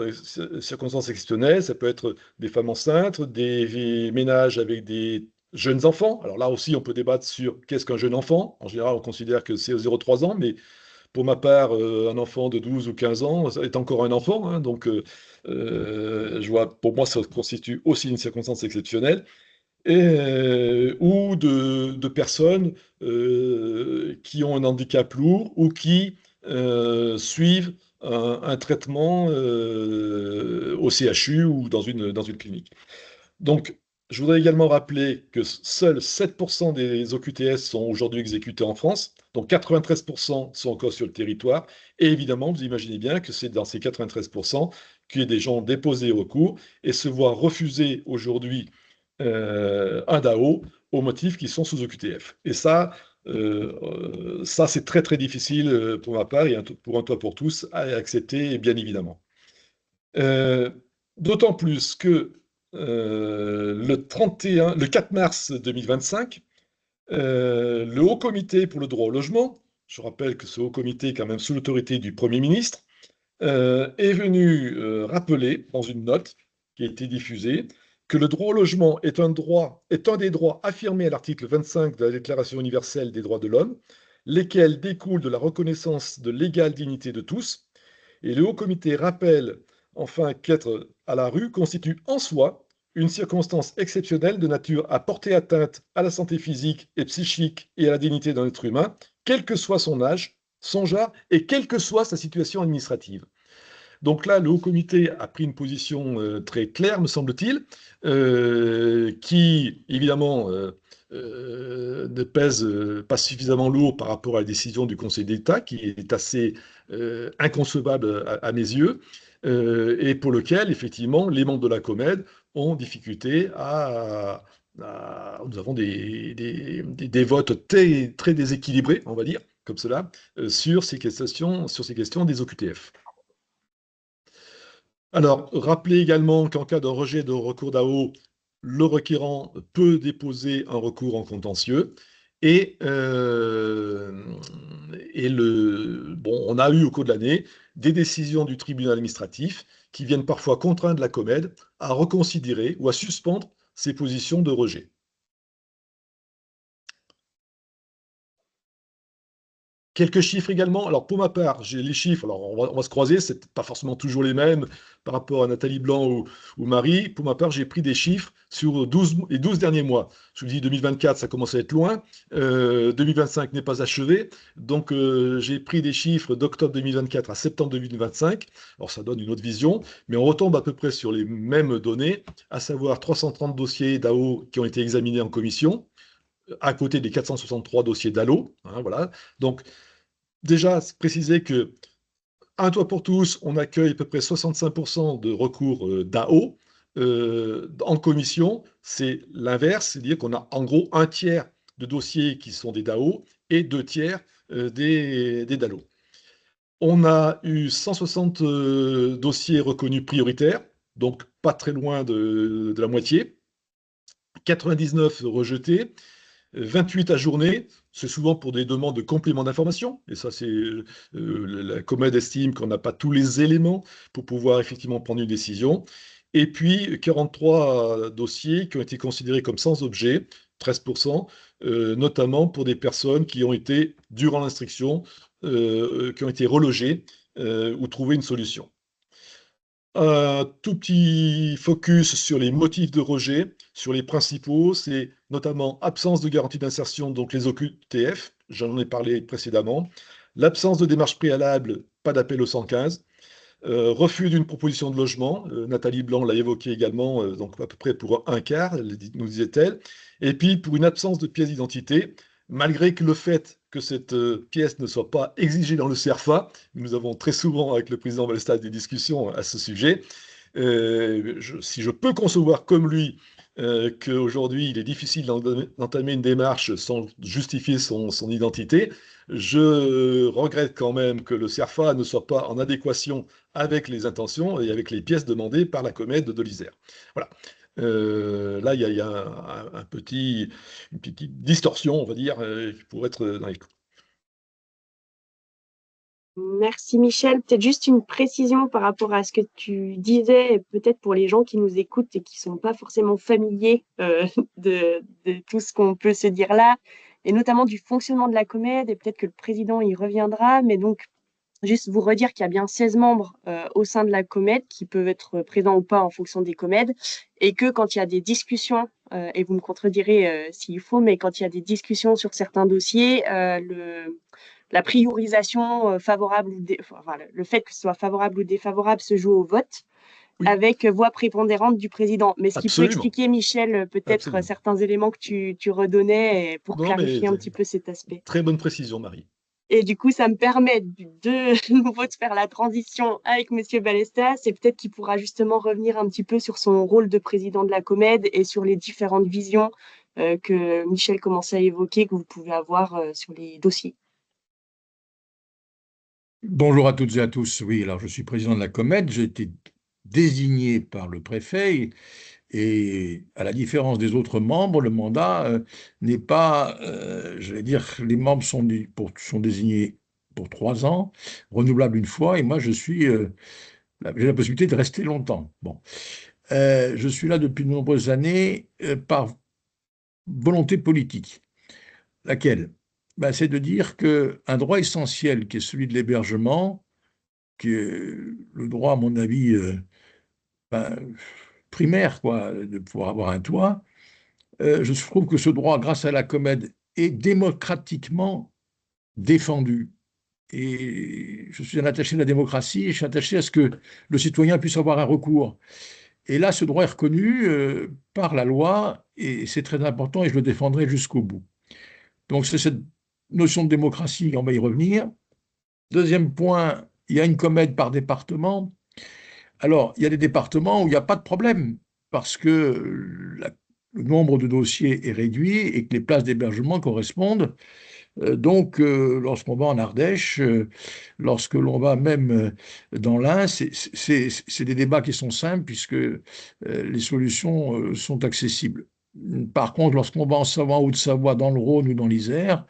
circonstances exceptionnelles, ça peut être des femmes enceintes, des ménages avec des jeunes enfants. Alors là aussi, on peut débattre sur qu'est-ce qu'un jeune enfant. En général, on considère que c'est 0,3 ans, mais pour ma part, un enfant de 12 ou 15 ans est encore un enfant, hein, donc je vois, pour moi, ça constitue aussi une circonstance exceptionnelle, ou de personnes qui ont un handicap lourd ou qui suivent un traitement au CHU ou dans une clinique. Donc, je voudrais également rappeler que seuls 7% des OQTS sont aujourd'hui exécutés en France, donc 93% sont encore sur le territoire. Et évidemment, vous imaginez bien que c'est dans ces 93% qu'il y a des gens déposés recours et se voient refuser aujourd'hui un DAO au motif qu'ils sont sous OQTF. Et ça, c'est très très difficile pour ma part et pour un toit pour tous à accepter, bien évidemment. D'autant plus que le 4 mars 2025, le Haut Comité pour le droit au logement, je rappelle que ce Haut Comité est quand même sous l'autorité du Premier ministre, est venu rappeler dans une note qui a été diffusée que le droit au logement est un des droits affirmés à l'article 25 de la Déclaration universelle des droits de l'homme, lesquels découlent de la reconnaissance de l'égale dignité de tous. Et le Haut Comité rappelle enfin qu'être à la rue constitue en soi une circonstance exceptionnelle de nature à porter atteinte à la santé physique et psychique et à la dignité d'un être humain, quel que soit son âge, son genre et quelle que soit sa situation administrative. Donc là, le Haut Comité a pris une position très claire, me semble-t-il, qui, évidemment, ne pèse pas suffisamment lourd par rapport à la décision du Conseil d'État, qui est assez inconcevable à mes yeux, et pour lequel, effectivement, les membres de la COMED ont difficulté nous avons des votes très, très déséquilibrés, on va dire, comme cela, sur ces questions des OQTF. Alors, rappelez également qu'en cas de rejet de recours d'AO, le requérant peut déposer un recours en contentieux. Et on a eu au cours de l'année des décisions du tribunal administratif qui viennent parfois contraindre la COMED à reconsidérer ou à suspendre ses positions de rejet. Quelques chiffres également. Alors, pour ma part, j'ai les chiffres. Alors, on va se croiser. C'est pas forcément toujours les mêmes par rapport à Nathalie Blanc ou Marie. Pour ma part, j'ai pris des chiffres sur les 12 derniers mois. Je vous dis, 2024, ça commence à être loin. 2025 n'est pas achevé. Donc, j'ai pris des chiffres d'octobre 2024 à septembre 2025. Alors, ça donne une autre vision. Mais on retombe à peu près sur les mêmes données, à savoir 330 dossiers d'AO qui ont été examinés en commission, à côté des 463 dossiers d'ALO. Hein, voilà. Donc, déjà, préciser que un toit pour tous, on accueille à peu près 65% de recours d'AO. En commission, c'est l'inverse, c'est-à-dire qu'on a en gros un tiers de dossiers qui sont des DAO et 2 tiers des DALO. On a eu 160 dossiers reconnus prioritaires, donc pas très loin de la moitié. 99 rejetés, 28 ajournés, c'est souvent pour des demandes de compléments d'information, et ça, la Comède estime qu'on n'a pas tous les éléments pour pouvoir effectivement prendre une décision. Et puis 43 dossiers qui ont été considérés comme sans objet, 13%, notamment pour des personnes qui ont été, durant l'instruction, qui ont été relogées ou trouvé une solution. Un tout petit focus sur les motifs de rejet, sur les principaux, c'est notamment absence de garantie d'insertion, donc les OQTF, j'en ai parlé précédemment, l'absence de démarche préalable, pas d'appel au 115, refus d'une proposition de logement, Nathalie Blanc l'a évoqué également, donc à peu près pour un quart, nous disait-elle, et puis pour une absence de pièce d'identité, malgré que le fait que cette pièce ne soit pas exigée dans le CERFA, nous avons très souvent avec le président Valstad des discussions à ce sujet, si je peux concevoir comme lui qu'aujourd'hui il est difficile d'entamer une démarche sans justifier son identité, je regrette quand même que le CERFA ne soit pas en adéquation avec les intentions et avec les pièces demandées par la Comède de l'Isère. Voilà. Là, il y a une petite distorsion, on va dire, qui pourrait être dans les coups. Merci Michel. Peut-être juste une précision par rapport à ce que tu disais, peut-être pour les gens qui nous écoutent et qui sont pas forcément familiers de tout ce qu'on peut se dire là, et notamment du fonctionnement de la Comède, et peut-être que le président y reviendra, mais donc juste vous redire qu'il y a bien 16 membres au sein de la Comède qui peuvent être présents ou pas en fonction des Comèdes, et que quand il y a des discussions, et vous me contredirez s'il faut, mais quand il y a des discussions sur certains dossiers, la priorisation favorable le fait que ce soit favorable ou défavorable se joue au vote, Oui. avec voix prépondérante du président. Mais ce qui peut Absolument. expliquer, Michel, peut-être Absolument. certains éléments que tu redonnais pour Non, clarifier un petit peu cet aspect. Très bonne précision, Marie. Et du coup, ça me permet de nouveau de faire la transition avec Monsieur Balestas, et peut-être qu'il pourra justement revenir un petit peu sur son rôle de président de la Comède et sur les différentes visions que Michel commençait à évoquer, que vous pouvez avoir sur les dossiers. Bonjour à toutes et à tous. Oui, alors je suis président de la Comède. J'ai été désigné par le préfet et à la différence des autres membres, le mandat n'est pas, je vais dire, les membres sont désignés pour 3 ans, renouvelables une fois, et moi j'ai la possibilité de rester longtemps. Bon, je suis là depuis de nombreuses années par volonté politique. Laquelle? Ben, c'est de dire qu'un droit essentiel qui est celui de l'hébergement, qui est le droit, à mon avis, primaire, quoi, de pouvoir avoir un toit, je trouve que ce droit, grâce à la Comède, est démocratiquement défendu. Et je suis un attaché de la démocratie, et je suis attaché à ce que le citoyen puisse avoir un recours. Et là, ce droit est reconnu par la loi, et c'est très important, et je le défendrai jusqu'au bout. Donc c'est cette notion de démocratie, on va y revenir. Deuxième point, il y a une Comède par département. Alors, il y a des départements où il n'y a pas de problème, parce que le nombre de dossiers est réduit et que les places d'hébergement correspondent. Donc, lorsqu'on va en Ardèche, lorsque l'on va même dans l'Ain, c'est des débats qui sont simples, puisque les solutions sont accessibles. Par contre, lorsqu'on va en Savoie, en Haute-Savoie, dans le Rhône ou dans l'Isère,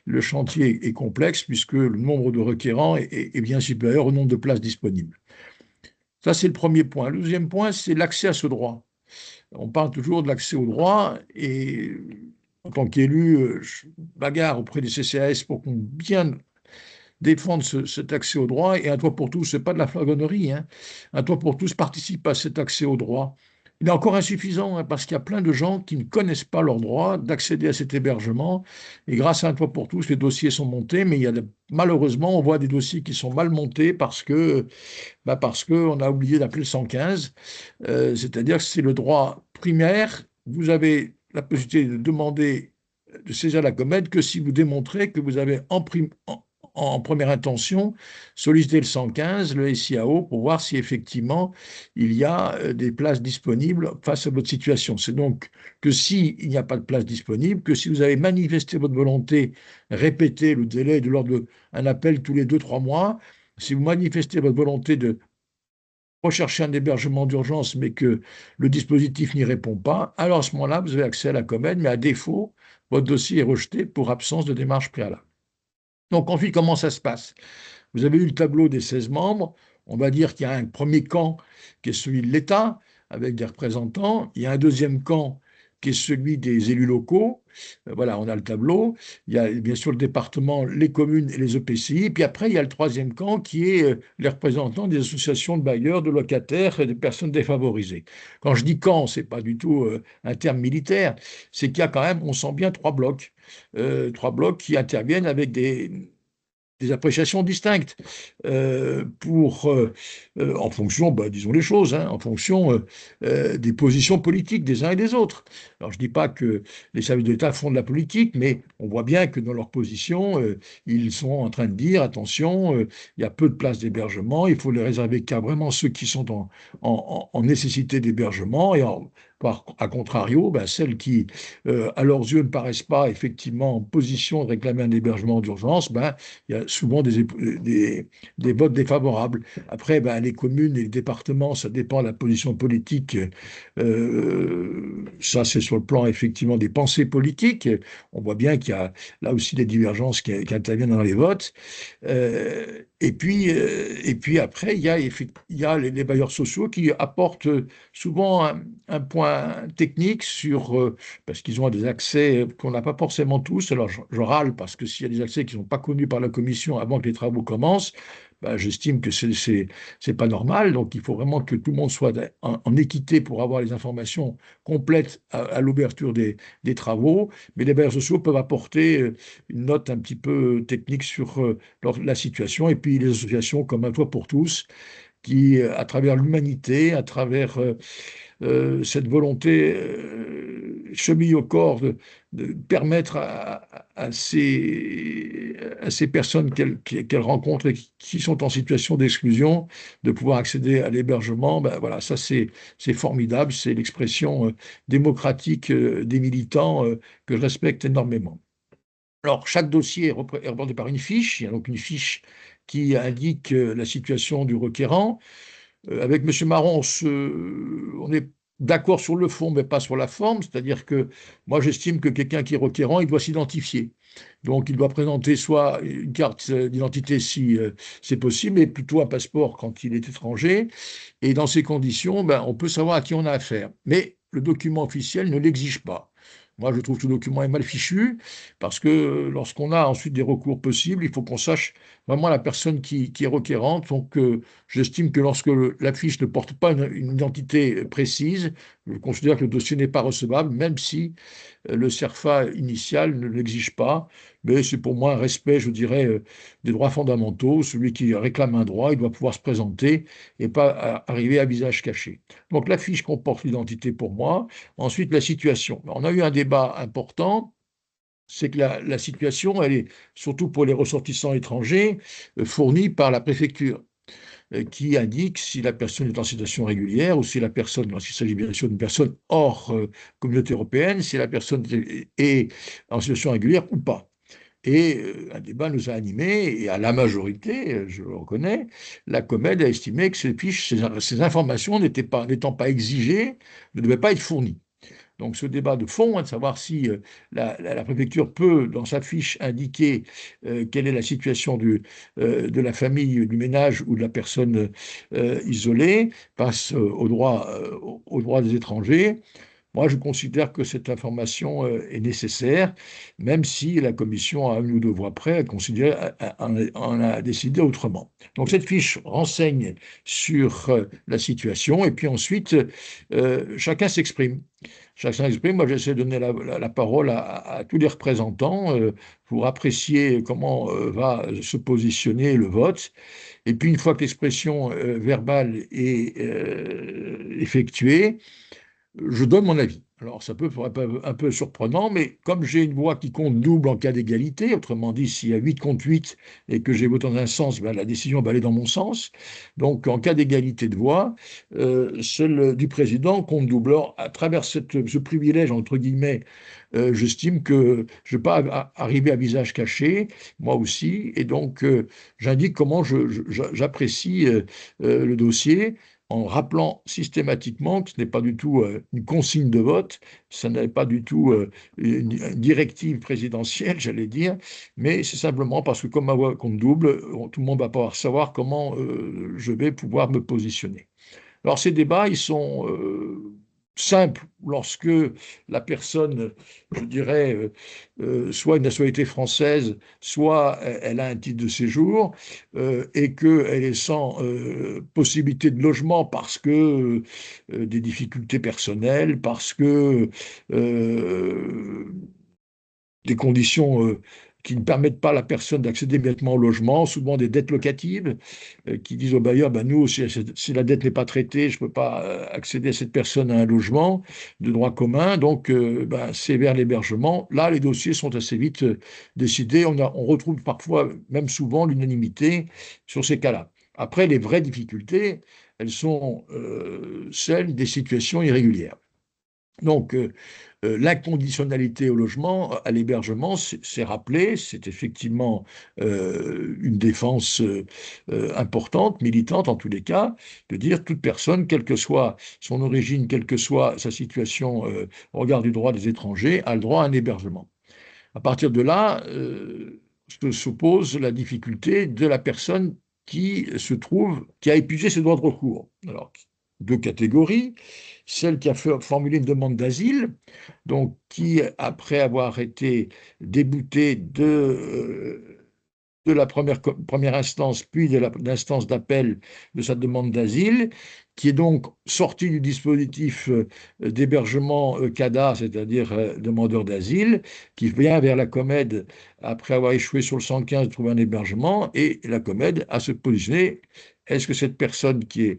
le chantier est complexe, puisque le nombre de requérants est bien supérieur au nombre de places disponibles. Ça, c'est le premier point. Le deuxième point, c'est l'accès à ce droit. On parle toujours de l'accès au droit, et en tant qu'élu, je bagarre auprès des CCAS pour qu'on bien défende cet accès au droit. Et un toit pour tous, ce n'est pas de la flagornerie, hein. Un toit pour tous participe à cet accès au droit. Il est encore insuffisant, hein, parce qu'il y a plein de gens qui ne connaissent pas leur droit d'accéder à cet hébergement. Et grâce à un toit pour tous, les dossiers sont montés, mais malheureusement, on voit des dossiers qui sont mal montés parce qu'on a oublié d'appeler le 115. C'est-à-dire que c'est le droit primaire. Vous avez la possibilité de demander de saisir la Comède que si vous démontrez que vous avez en première intention sollicité le 115, le SIAO, pour voir si effectivement il y a des places disponibles face à votre situation. C'est donc que s'il n'y a pas de place disponible, que si vous avez manifesté votre volonté, répété, le délai est de l'ordre d'un appel tous les 2-3 mois, si vous manifestez votre volonté de recherchez un hébergement d'urgence, mais que le dispositif n'y répond pas, alors à ce moment-là, vous avez accès à la COMED, mais à défaut, votre dossier est rejeté pour absence de démarche préalable. Donc ensuite, comment ça se passe? Vous avez eu le tableau des 16 membres. On va dire qu'il y a un premier camp qui est celui de l'État, avec des représentants. Il y a un deuxième camp qui est celui des élus locaux. Voilà, on a le tableau. Il y a bien sûr le département, les communes et les EPCI. Puis après, il y a le troisième camp qui est les représentants des associations de bailleurs, de locataires et de personnes défavorisées. Quand je dis camp, ce n'est pas du tout un terme militaire. C'est qu'il y a quand même, on sent bien trois blocs qui interviennent avec des appréciations distinctes en fonction, disons les choses, hein, en fonction des positions politiques des uns et des autres. Alors je ne dis pas que les services de l'État font de la politique, mais on voit bien que dans leur position, ils sont en train de dire, attention, il y a peu de places d'hébergement, il faut les réserver qu'à vraiment ceux qui sont en nécessité d'hébergement, et à contrario, celles qui, à leurs yeux, ne paraissent pas effectivement en position de réclamer un hébergement d'urgence, il y a souvent des votes défavorables. Après, les communes et les départements, ça dépend de la position politique. Ça, c'est sur le plan effectivement des pensées politiques. On voit bien qu'il y a là aussi des divergences qui interviennent dans les votes. Et puis après, il y a les bailleurs sociaux qui apportent souvent un point technique parce qu'ils ont des accès qu'on n'a pas forcément tous. Alors je râle parce que s'il y a des accès qui ne sont pas connus par la commission avant que les travaux commencent, j'estime que c'est pas normal. Donc il faut vraiment que tout le monde soit en équité pour avoir les informations complètes à l'ouverture des travaux. Mais les bailleurs sociaux peuvent apporter une note un petit peu technique sur la situation. Et puis les associations comme Un Toit pour tous, qui, à travers l'humanité, à travers cette volonté chemille au corps de permettre à ces personnes qu'elles rencontrent et qui sont en situation d'exclusion de pouvoir accéder à l'hébergement. Voilà, ça c'est formidable, c'est l'expression démocratique des militants que je respecte énormément. Alors, chaque dossier est représenté par une fiche. Il y a donc une fiche qui indique la situation du requérant. Avec M. Marron, on est d'accord sur le fond, mais pas sur la forme. C'est-à-dire que moi, j'estime que quelqu'un qui est requérant, il doit s'identifier. Donc, il doit présenter soit une carte d'identité si c'est possible, mais plutôt un passeport quand il est étranger. Et dans ces conditions, on peut savoir à qui on a affaire. Mais le document officiel ne l'exige pas. Moi, je trouve que ce document est mal fichu parce que lorsqu'on a ensuite des recours possibles, il faut qu'on sache vraiment la personne qui est requérante. Donc, j'estime que lorsque la fiche ne porte pas une identité précise, je considère que le dossier n'est pas recevable, même si le CERFA initial ne l'exige pas. Mais c'est pour moi un respect, je dirais, des droits fondamentaux. Celui qui réclame un droit, il doit pouvoir se présenter et pas arriver à visage caché. Donc, la fiche comporte l'identité pour moi. Ensuite, la situation. On a eu un débat important. C'est que la situation, elle est, surtout pour les ressortissants étrangers, fournie par la préfecture, qui indique si la personne est en situation régulière ou si la personne, s'il s'agit bien sûr d'une personne hors communauté européenne, si la personne est en situation régulière ou pas. Et un débat nous a animés, et à la majorité, je le reconnais, la COMED a estimé que ces fiches, ces informations n'étant pas exigées, ne devaient pas être fournies. Donc ce débat de fond, de savoir si la préfecture peut, dans sa fiche, indiquer quelle est la situation de la famille, du ménage ou de la personne isolée, passe au droit des étrangers. Moi, je considère que cette information est nécessaire, même si la Commission, à une ou deux voix près, en a décidé autrement. Donc, cette fiche renseigne sur la situation, et puis ensuite, chacun s'exprime. Chacun s'exprime. Moi, j'essaie de donner la parole à tous les représentants pour apprécier comment va se positionner le vote. Et puis, une fois que l'expression verbale est effectuée, je donne mon avis. Alors, ça peut paraître un peu surprenant, mais comme j'ai une voix qui compte double en cas d'égalité, autrement dit, s'il y a 8 contre 8 et que j'ai voté dans un sens, la décision va aller dans mon sens. Donc, en cas d'égalité de voix, celle du président compte double. Alors, à travers ce privilège, entre guillemets, j'estime que je ne vais pas arriver à visage caché, moi aussi, et donc j'indique comment j'apprécie le dossier. en rappelant systématiquement que ce n'est pas du tout une consigne de vote, ça n'est pas du tout une directive présidentielle, j'allais dire, mais c'est simplement parce que comme ma voix compte double, tout le monde va pouvoir savoir comment je vais pouvoir me positionner. Alors ces débats, ils sont simples lorsque la personne, je dirais, soit une nationalité française, soit elle a un titre de séjour et qu'elle est sans possibilité de logement parce que des difficultés personnelles, parce que des conditions qui ne permettent pas à la personne d'accéder immédiatement au logement, souvent des dettes locatives qui disent au bailleur, ben nous, si la dette n'est pas traitée, je ne peux pas accéder à cette personne à un logement de droit commun, donc ben, c'est vers l'hébergement. Là, les dossiers sont assez vite décidés. On retrouve parfois, même souvent, l'unanimité sur ces cas-là. Après, les vraies difficultés, elles sont celles des situations irrégulières. Donc, l'inconditionnalité au logement, à l'hébergement, c'est rappelé, c'est effectivement une défense importante, militante en tous les cas, de dire toute personne, quelle que soit son origine, quelle que soit sa situation au regard du droit des étrangers, a le droit à un hébergement. À partir de là, se pose la difficulté de la personne qui a épuisé ses droits de recours. Alors, deux catégories. Celle qui a formulé une demande d'asile, donc qui, après avoir été déboutée de la première instance, puis de l'instance d'appel de sa demande d'asile, qui est donc sorti du dispositif d'hébergement CADA, c'est-à-dire demandeur d'asile, qui vient vers la Comède après avoir échoué sur le 115 de trouver un hébergement, et la Comède a se positionner. Est-ce que cette personne qui est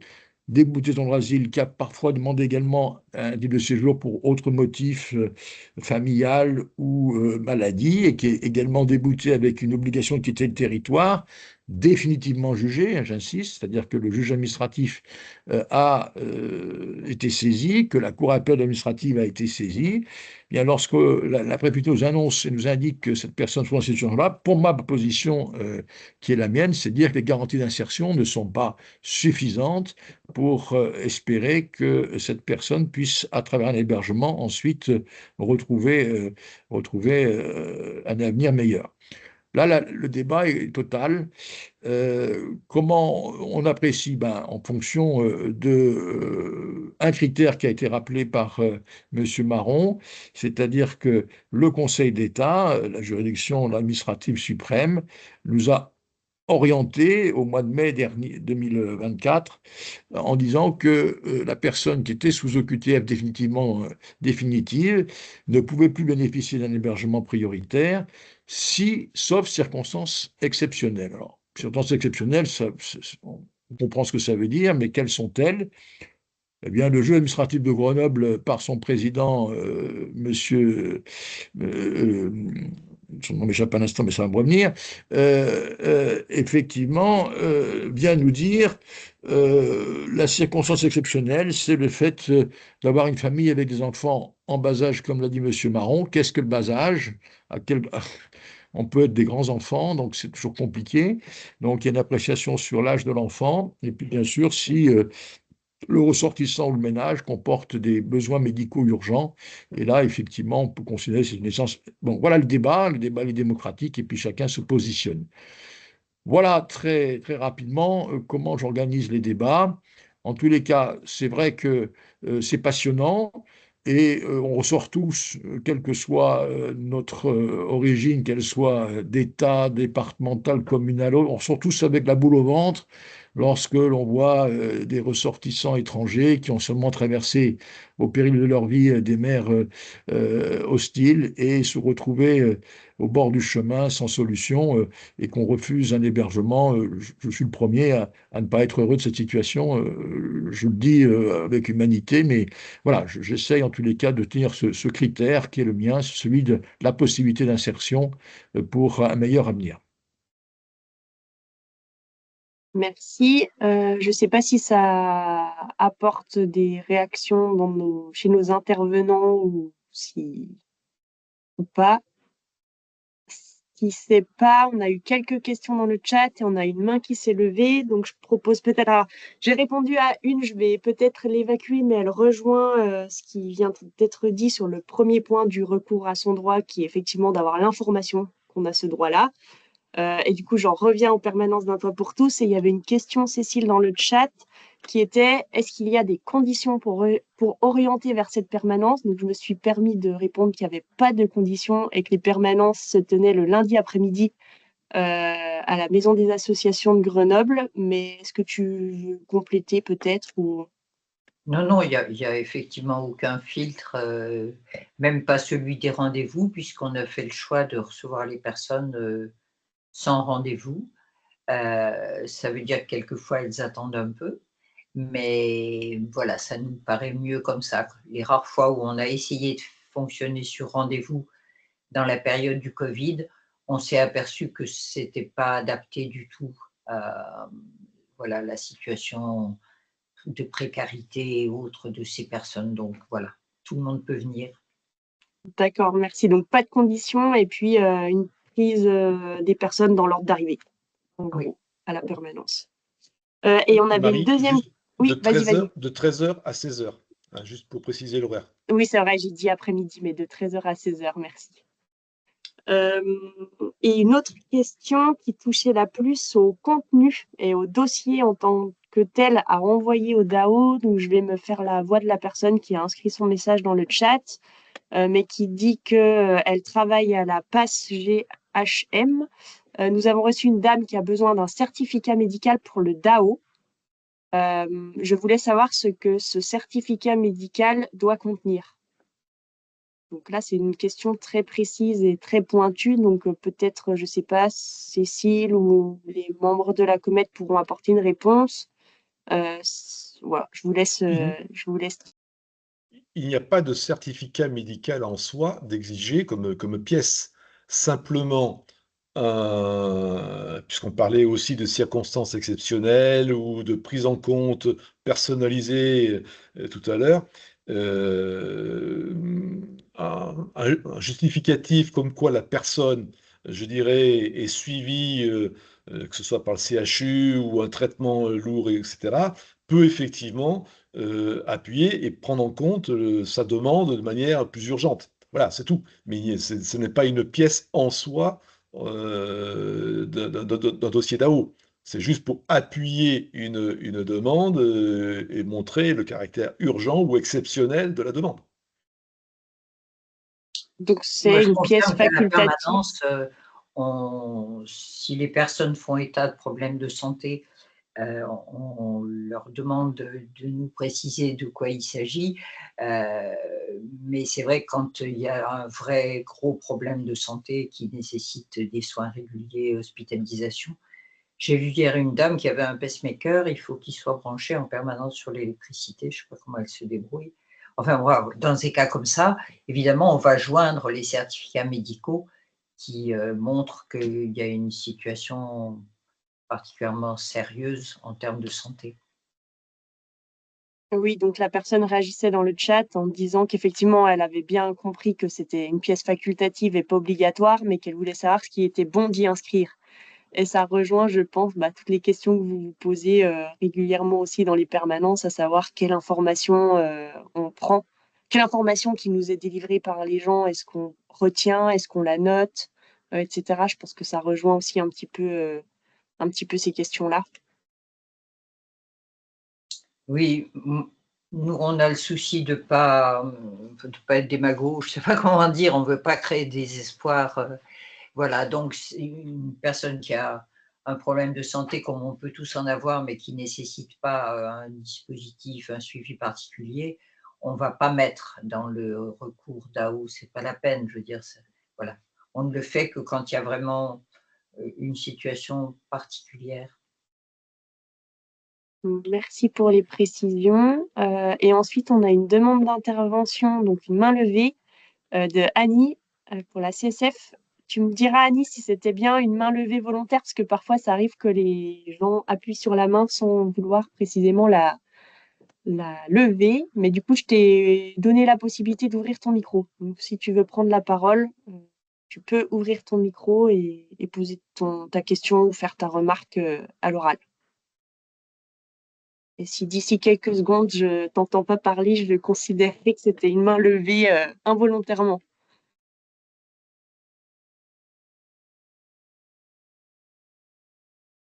déboutée de son asile, qui a parfois demandé également un titre de séjour pour autre motif familial ou maladie, et qui est également déboutée avec une obligation de quitter le territoire, définitivement jugé, hein, j'insiste, c'est-à-dire que le juge administratif a été saisi, que la cour d'appel administrative a été saisie. Bien, lorsque la préfecture nous annonce et nous indique que cette personne soit dans cette situation-là, pour ma position qui est la mienne, c'est dire que les garanties d'insertion ne sont pas suffisantes pour espérer que cette personne puisse, à travers un hébergement, ensuite retrouver un avenir meilleur. Là, le débat est total. Comment on apprécie? Ben, en fonction un critère qui a été rappelé par M. Marron, c'est-à-dire que le Conseil d'État, la juridiction administrative suprême, nous a orienté au mois de mai dernier 2024 en disant que la personne qui était sous OQTF définitive ne pouvait plus bénéficier d'un hébergement prioritaire sauf circonstances exceptionnelles. Alors, circonstances exceptionnelles, on comprend ce que ça veut dire, mais quelles sont-elles? Eh bien, le juge administratif de Grenoble, par son président, monsieur son nom m'échappe un instant, mais ça va me revenir, effectivement, vient nous dire la circonstance exceptionnelle, c'est le fait d'avoir une famille avec des enfants en bas âge, comme l'a dit M. Marron. Qu'est-ce que le bas âge? On peut être des grands-enfants, donc c'est toujours compliqué. Donc il y a une appréciation sur l'âge de l'enfant. Et puis bien sûr, si le ressortissant ou le ménage comporte des besoins médicaux urgents. Et là, effectivement, on peut considérer que c'est une naissance. Bon, voilà le débat est démocratique et puis chacun se positionne. Voilà très, très rapidement comment j'organise les débats. En tous les cas, c'est vrai que c'est passionnant et on ressort tous, quelle que soit notre origine, qu'elle soit d'État, départementale, communale, on ressort tous avec la boule au ventre lorsque l'on voit des ressortissants étrangers qui ont seulement traversé au péril de leur vie des mers hostiles et se retrouver au bord du chemin sans solution et qu'on refuse un hébergement. Je suis le premier à ne pas être heureux de cette situation. Je le dis avec humanité, mais voilà, j'essaye en tous les cas de tenir ce critère qui est le mien, celui de la possibilité d'insertion pour un meilleur avenir. Merci. Je ne sais pas si ça apporte des réactions chez nos intervenants ou pas. qui sait pas. On a eu quelques questions dans le chat et on a une main qui s'est levée. Donc, je propose peut-être. Alors, j'ai répondu à une, je vais peut-être l'évacuer, mais elle rejoint ce qui vient d'être dit sur le premier point du recours à son droit, qui est effectivement d'avoir l'information qu'on a ce droit-là. Et du coup, j'en reviens aux permanences d'un toit pour tous. Et il y avait une question, Cécile, dans le chat qui était: est-ce qu'il y a des conditions pour orienter vers cette permanence? Donc, je me suis permis de répondre qu'il n'y avait pas de conditions et que les permanences se tenaient le lundi après-midi à la Maison des associations de Grenoble. Mais est-ce que tu veux compléter peut-être ou... Non, il y a effectivement aucun filtre, même pas celui des rendez-vous, puisqu'on a fait le choix de recevoir les personnes sans rendez-vous. Ça veut dire que quelquefois elles attendent un peu, mais voilà, ça nous paraît mieux comme ça. Les rares fois où on a essayé de fonctionner sur rendez-vous dans la période du Covid, on s'est aperçu que c'était pas adapté du tout à voilà, la situation de précarité et autres de ces personnes. Donc voilà, tout le monde peut venir. D'accord, merci. Donc, pas de conditions et puis une prise des personnes dans l'ordre d'arrivée, en gros, Oui. à la permanence. Et on avait une Marie, deuxième... juste Oui, vas-y, vas-y. de 13h à 16h, hein, juste pour préciser l'horaire. Oui, c'est vrai, j'ai dit après-midi, mais de 13h à 16h, merci. Et une autre question qui touchait la plus au contenu et au dossier en tant que tel à renvoyer au DAO. Donc, je vais me faire la voix de la personne qui a inscrit son message dans le chat, mais qui dit qu'elle travaille à la PAS GHM. Nous avons reçu une dame qui a besoin d'un certificat médical pour le DAO. Je voulais savoir ce que ce certificat médical doit contenir. Donc là, c'est une question très précise et très pointue. Donc peut-être, je ne sais pas, Cécile ou les membres de la Comet pourront apporter une réponse. Voilà, je vous laisse. Il n'y a pas de certificat médical en soi d'exiger comme pièce. Simplement, puisqu'on parlait aussi de circonstances exceptionnelles ou de prise en compte personnalisée tout à l'heure, euh, un justificatif comme quoi la personne, je dirais, est suivie, que ce soit par le CHU ou un traitement lourd, etc., peut effectivement appuyer et prendre en compte sa demande de manière plus urgente. Voilà, c'est tout. Mais ce n'est pas une pièce en soi d'un dossier DAO. C'est juste pour appuyer une demande et montrer le caractère urgent ou exceptionnel de la demande. Donc Moi, c'est je une pièce confirme qu'à la facultative. permanence, si les personnes font état de problèmes de santé, on leur demande de nous préciser de quoi il s'agit. Mais c'est vrai que quand il y a un vrai gros problème de santé qui nécessite des soins réguliers, hospitalisation. J'ai vu hier une dame qui avait un pacemaker, il faut qu'il soit branché en permanence sur l'électricité, je ne sais pas comment elle se débrouille. Enfin, voilà, dans des cas comme ça, évidemment, on va joindre les certificats médicaux qui montrent qu'il y a une situation particulièrement sérieuse en termes de santé. Oui, donc la personne réagissait dans le chat en disant qu'effectivement, elle avait bien compris que c'était une pièce facultative et pas obligatoire, mais qu'elle voulait savoir ce qui était bon d'y inscrire. Et ça rejoint, je pense, toutes les questions que vous vous posez régulièrement aussi dans les permanences, à savoir quelle information on prend, quelle information qui nous est délivrée par les gens, est-ce qu'on retient, est-ce qu'on la note, etc. Je pense que ça rejoint aussi un petit peu ces questions-là. Oui, nous, on a le souci de pas être démago, je ne sais pas comment dire, on ne veut pas créer des espoirs. Voilà, donc une personne qui a un problème de santé, comme on peut tous en avoir, mais qui ne nécessite pas un dispositif, un suivi particulier, on ne va pas mettre dans le recours DAO, ce n'est pas la peine, je veux dire. Voilà. On ne le fait que quand il y a vraiment une situation particulière. Merci pour les précisions. Et ensuite, on a une demande d'intervention, donc une main levée de Annie pour la CSF. Tu me diras, Annie, si c'était bien une main levée volontaire, parce que parfois, ça arrive que les gens appuient sur la main sans vouloir précisément la lever. Mais du coup, je t'ai donné la possibilité d'ouvrir ton micro. Donc, si tu veux prendre la parole. tu peux ouvrir ton micro et poser ta question ou faire ta remarque à l'oral. Et si d'ici quelques secondes, je t'entends pas parler, je considérerai que c'était une main levée involontairement.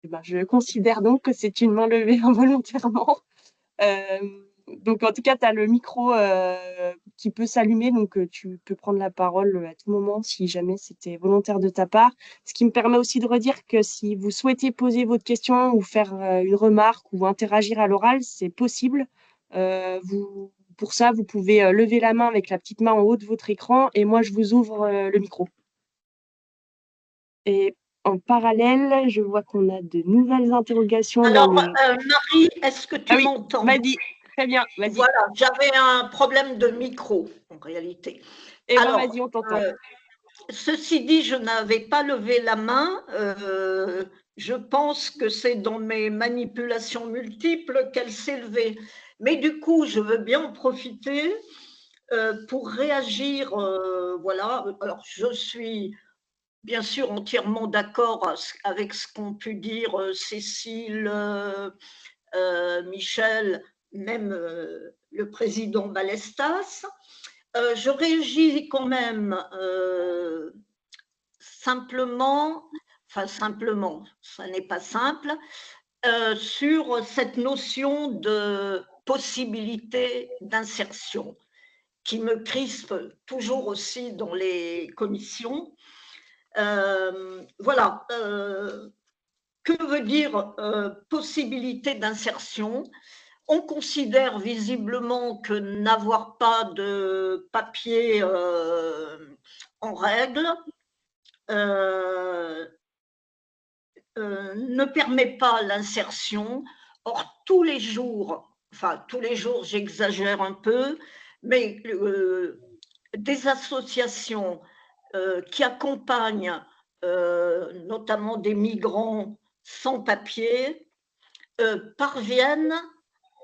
Eh ben, je considère donc que c'est une main levée involontairement. Donc, en tout cas, tu as le micro qui peut s'allumer, donc tu peux prendre la parole à tout moment si jamais c'était volontaire de ta part. Ce qui me permet aussi de redire que si vous souhaitez poser votre question ou faire une remarque ou interagir à l'oral, c'est possible. Pour ça, vous pouvez lever la main avec la petite main en haut de votre écran et moi, je vous ouvre le micro. Et en parallèle, je vois qu'on a de nouvelles interrogations. Alors, Marie, est-ce que tu m'entends? Vas-y, très bien, vas-y. Voilà, j'avais un problème de micro, en réalité. Et alors, vas-y, on t'entend. Ceci dit, je n'avais pas levé la main. Je pense que c'est dans mes manipulations multiples qu'elle s'est levée. Mais du coup, je veux bien en profiter pour réagir. Voilà, alors je suis bien sûr entièrement d'accord avec ce qu'ont pu dire Cécile, Michel, même le président Balestas. Je réagis quand même simplement, ça n'est pas simple, sur cette notion de possibilité d'insertion qui me crispe toujours aussi dans les commissions. Voilà. Que veut dire possibilité d'insertion? On considère visiblement que n'avoir pas de papier en règle ne permet pas l'insertion. Or, tous les jours, j'exagère un peu, mais des associations qui accompagnent notamment des migrants sans papier parviennent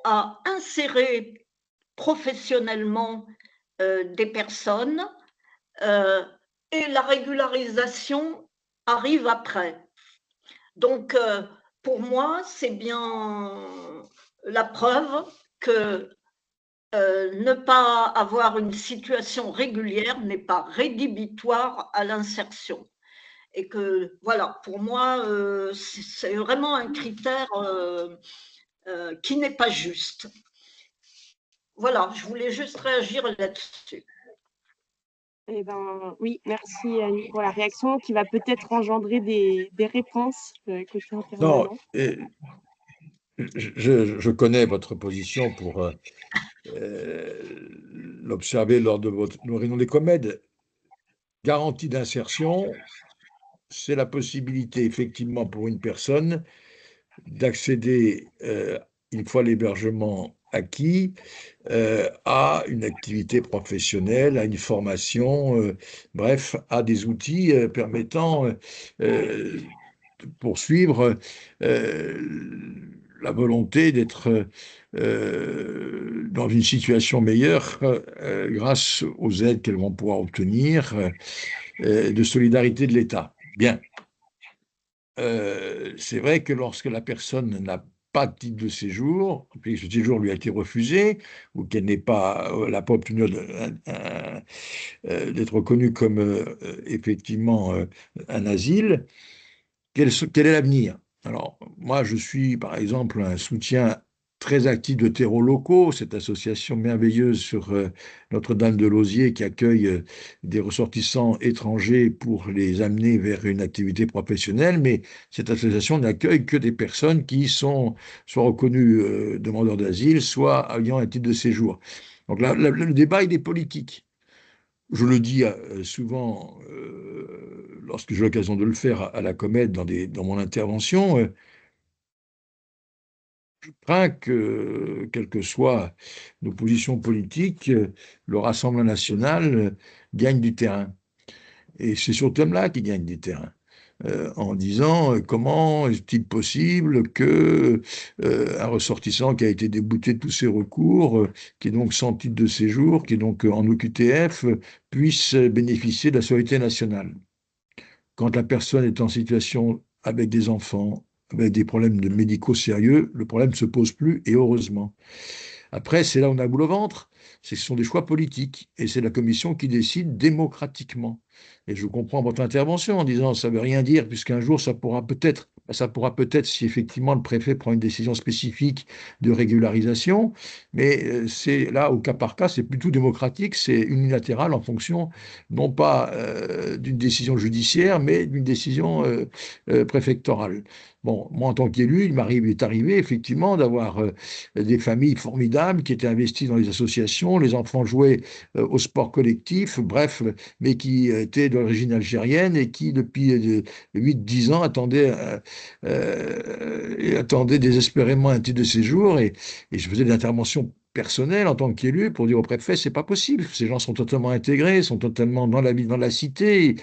à insérer professionnellement des personnes et la régularisation arrive après. Donc, pour moi, c'est bien la preuve que ne pas avoir une situation régulière n'est pas rédhibitoire à l'insertion. Et que, voilà, pour moi, c'est vraiment un critère qui n'est pas juste. Voilà, je voulais juste réagir là-dessus. Eh ben, oui, merci Annie pour la réaction qui va peut-être engendrer des réponses côté intervenant. Non, je connais votre position pour l'observer lors de votre réunion des COMED. Garantie d'insertion, c'est la possibilité effectivement pour une personne d'accéder, une fois l'hébergement acquis, à une activité professionnelle, à une formation, bref, à des outils permettant de poursuivre la volonté d'être dans une situation meilleure grâce aux aides qu'elles vont pouvoir obtenir de solidarité de l'État. Bien. C'est vrai que lorsque la personne n'a pas de titre de séjour, que ce séjour lui a été refusé, ou qu'elle n'a pas obtenu d'être reconnue comme effectivement un asile, quel est l'avenir? Alors, moi, je suis, par exemple, un soutien très actif de terreaux locaux, cette association merveilleuse sur Notre-Dame-de-Lausier qui accueille des ressortissants étrangers pour les amener vers une activité professionnelle, mais cette association n'accueille que des personnes qui sont soit reconnues demandeurs d'asile, soit ayant un titre de séjour. Donc là, le débat, il est politique. Je le dis souvent lorsque j'ai l'occasion de le faire à la Comède dans mon intervention. Je crains que, quelles que soient nos positions politiques, le Rassemblement national gagne du terrain. Et c'est sur ce thème-là qu'il gagne du terrain. En disant comment est-il possible que un ressortissant qui a été débouté de tous ses recours, qui est donc sans titre de séjour, qui est donc en OQTF, puisse bénéficier de la solidarité nationale. quand la personne est en situation avec des enfants, avec des problèmes médicaux sérieux, le problème ne se pose plus, et heureusement. Après, c'est là où on a boule au ventre, ce sont des choix politiques, et c'est la commission qui décide démocratiquement. Et je comprends votre intervention en disant ça ne veut rien dire, puisqu'un jour ça pourra peut-être si effectivement le préfet prend une décision spécifique de régularisation, mais c'est là au cas par cas, c'est plutôt démocratique, c'est unilatéral en fonction non pas d'une décision judiciaire, mais d'une décision préfectorale. Bon, moi en tant qu'élu, est arrivé effectivement d'avoir des familles formidables qui étaient investies dans les associations, les enfants jouaient au sport collectif, bref, mais qui étaient d'origine algérienne et qui, depuis 8-10 ans, attendaient désespérément un titre de séjour. Et je faisais des interventions personnelles en tant qu'élu pour dire au préfet, c'est pas possible. Ces gens sont totalement intégrés, sont totalement dans la vie, dans la cité.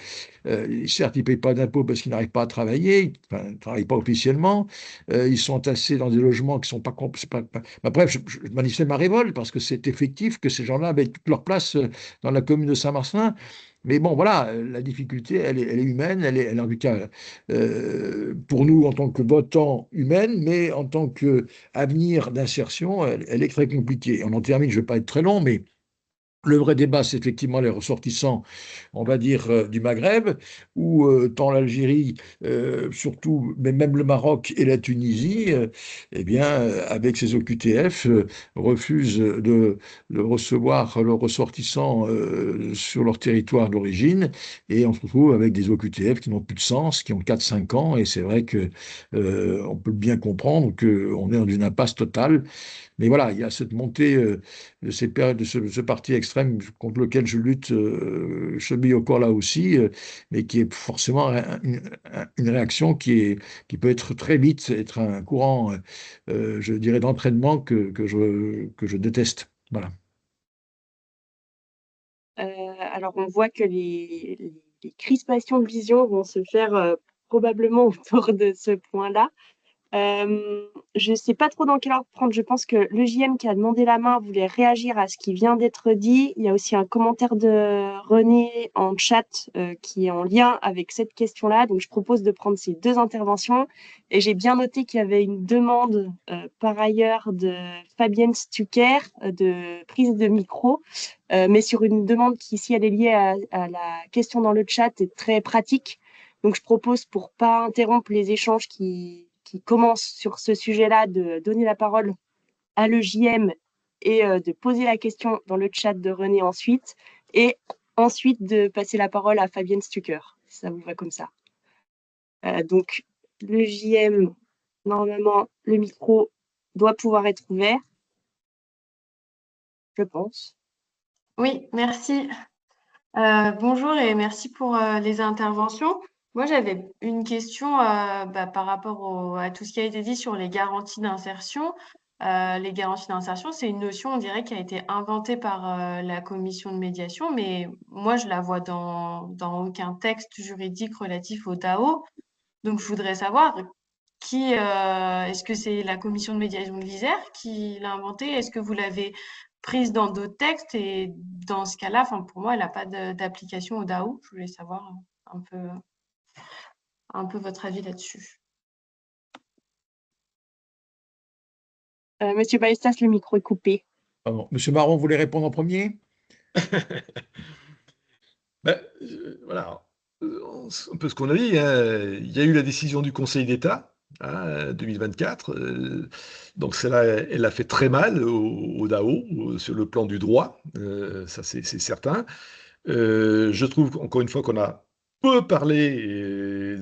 Certes, ils ne payent pas d'impôts parce qu'ils n'arrivent pas à travailler, enfin, ils ne travaillent pas officiellement. Ils sont entassés dans des logements qui ne sont pas... Bah, bref, je manifestais ma révolte parce que c'est effectif que ces gens-là avaient toute leur place dans la commune de Saint-Marcelin. Mais bon, voilà, la difficulté, elle est humaine, elle est en tout cas pour nous en tant que votants humaine, mais en tant qu'avenir d'insertion, elle est très compliquée. On en termine, je ne vais pas être très long, mais le vrai débat, c'est effectivement les ressortissants, on va dire, du Maghreb, où tant l'Algérie, surtout, mais même le Maroc et la Tunisie, eh bien, avec ces OQTF, refusent de recevoir leurs ressortissants sur leur territoire d'origine, et on se retrouve avec des OQTF qui n'ont plus de sens, qui ont 4-5 ans, et c'est vrai que on peut bien comprendre qu'on est dans une impasse totale. Mais voilà, il y a cette montée de ce parti extrême contre lequel je lutte cheville au corps là aussi, mais qui est forcément une réaction qui peut être très vite, être un courant, je dirais, d'entraînement que je déteste. Voilà. Alors, on voit que les crispations de vision vont se faire probablement autour de ce point-là. Je ne sais pas trop dans quel ordre prendre. Je pense que le JM qui a demandé la main voulait réagir à ce qui vient d'être dit. Il y a aussi un commentaire de René en chat qui est en lien avec cette question-là. Donc, je propose de prendre ces deux interventions. Et j'ai bien noté qu'il y avait une demande par ailleurs de Fabienne Stucker de prise de micro, mais sur une demande qui, si elle est liée à la question dans le chat, est très pratique. Donc, je propose, pour pas interrompre les échanges qui commencent sur ce sujet-là, de donner la parole à le JM et de poser la question dans le chat de René ensuite, et ensuite de passer la parole à Fabienne Stucker, si ça vous va comme ça. Donc, le JM, normalement, le micro doit pouvoir être ouvert, je pense. Oui, merci. Bonjour et merci pour les interventions. Moi, j'avais une question par rapport à tout ce qui a été dit sur les garanties d'insertion. Les garanties d'insertion, c'est une notion, on dirait, qui a été inventée par la commission de médiation, mais moi, je la vois dans aucun texte juridique relatif au DAO. Donc, je voudrais savoir est-ce que c'est la commission de médiation de l'Isère qui l'a inventée? Est-ce que vous l'avez prise dans d'autres textes? Et dans ce cas-là, pour moi, elle n'a pas d'application au DAO. Je voulais savoir un peu votre avis là-dessus. Monsieur Ballestas, le micro est coupé. Pardon. Monsieur Marron, vous voulez répondre en premier? Voilà, un peu ce qu'on a dit, hein. Il y a eu la décision du Conseil d'État, 2024. Donc celle-là, elle a fait très mal au DAO sur le plan du droit, ça c'est certain. Je trouve encore une fois qu'on a peu parlé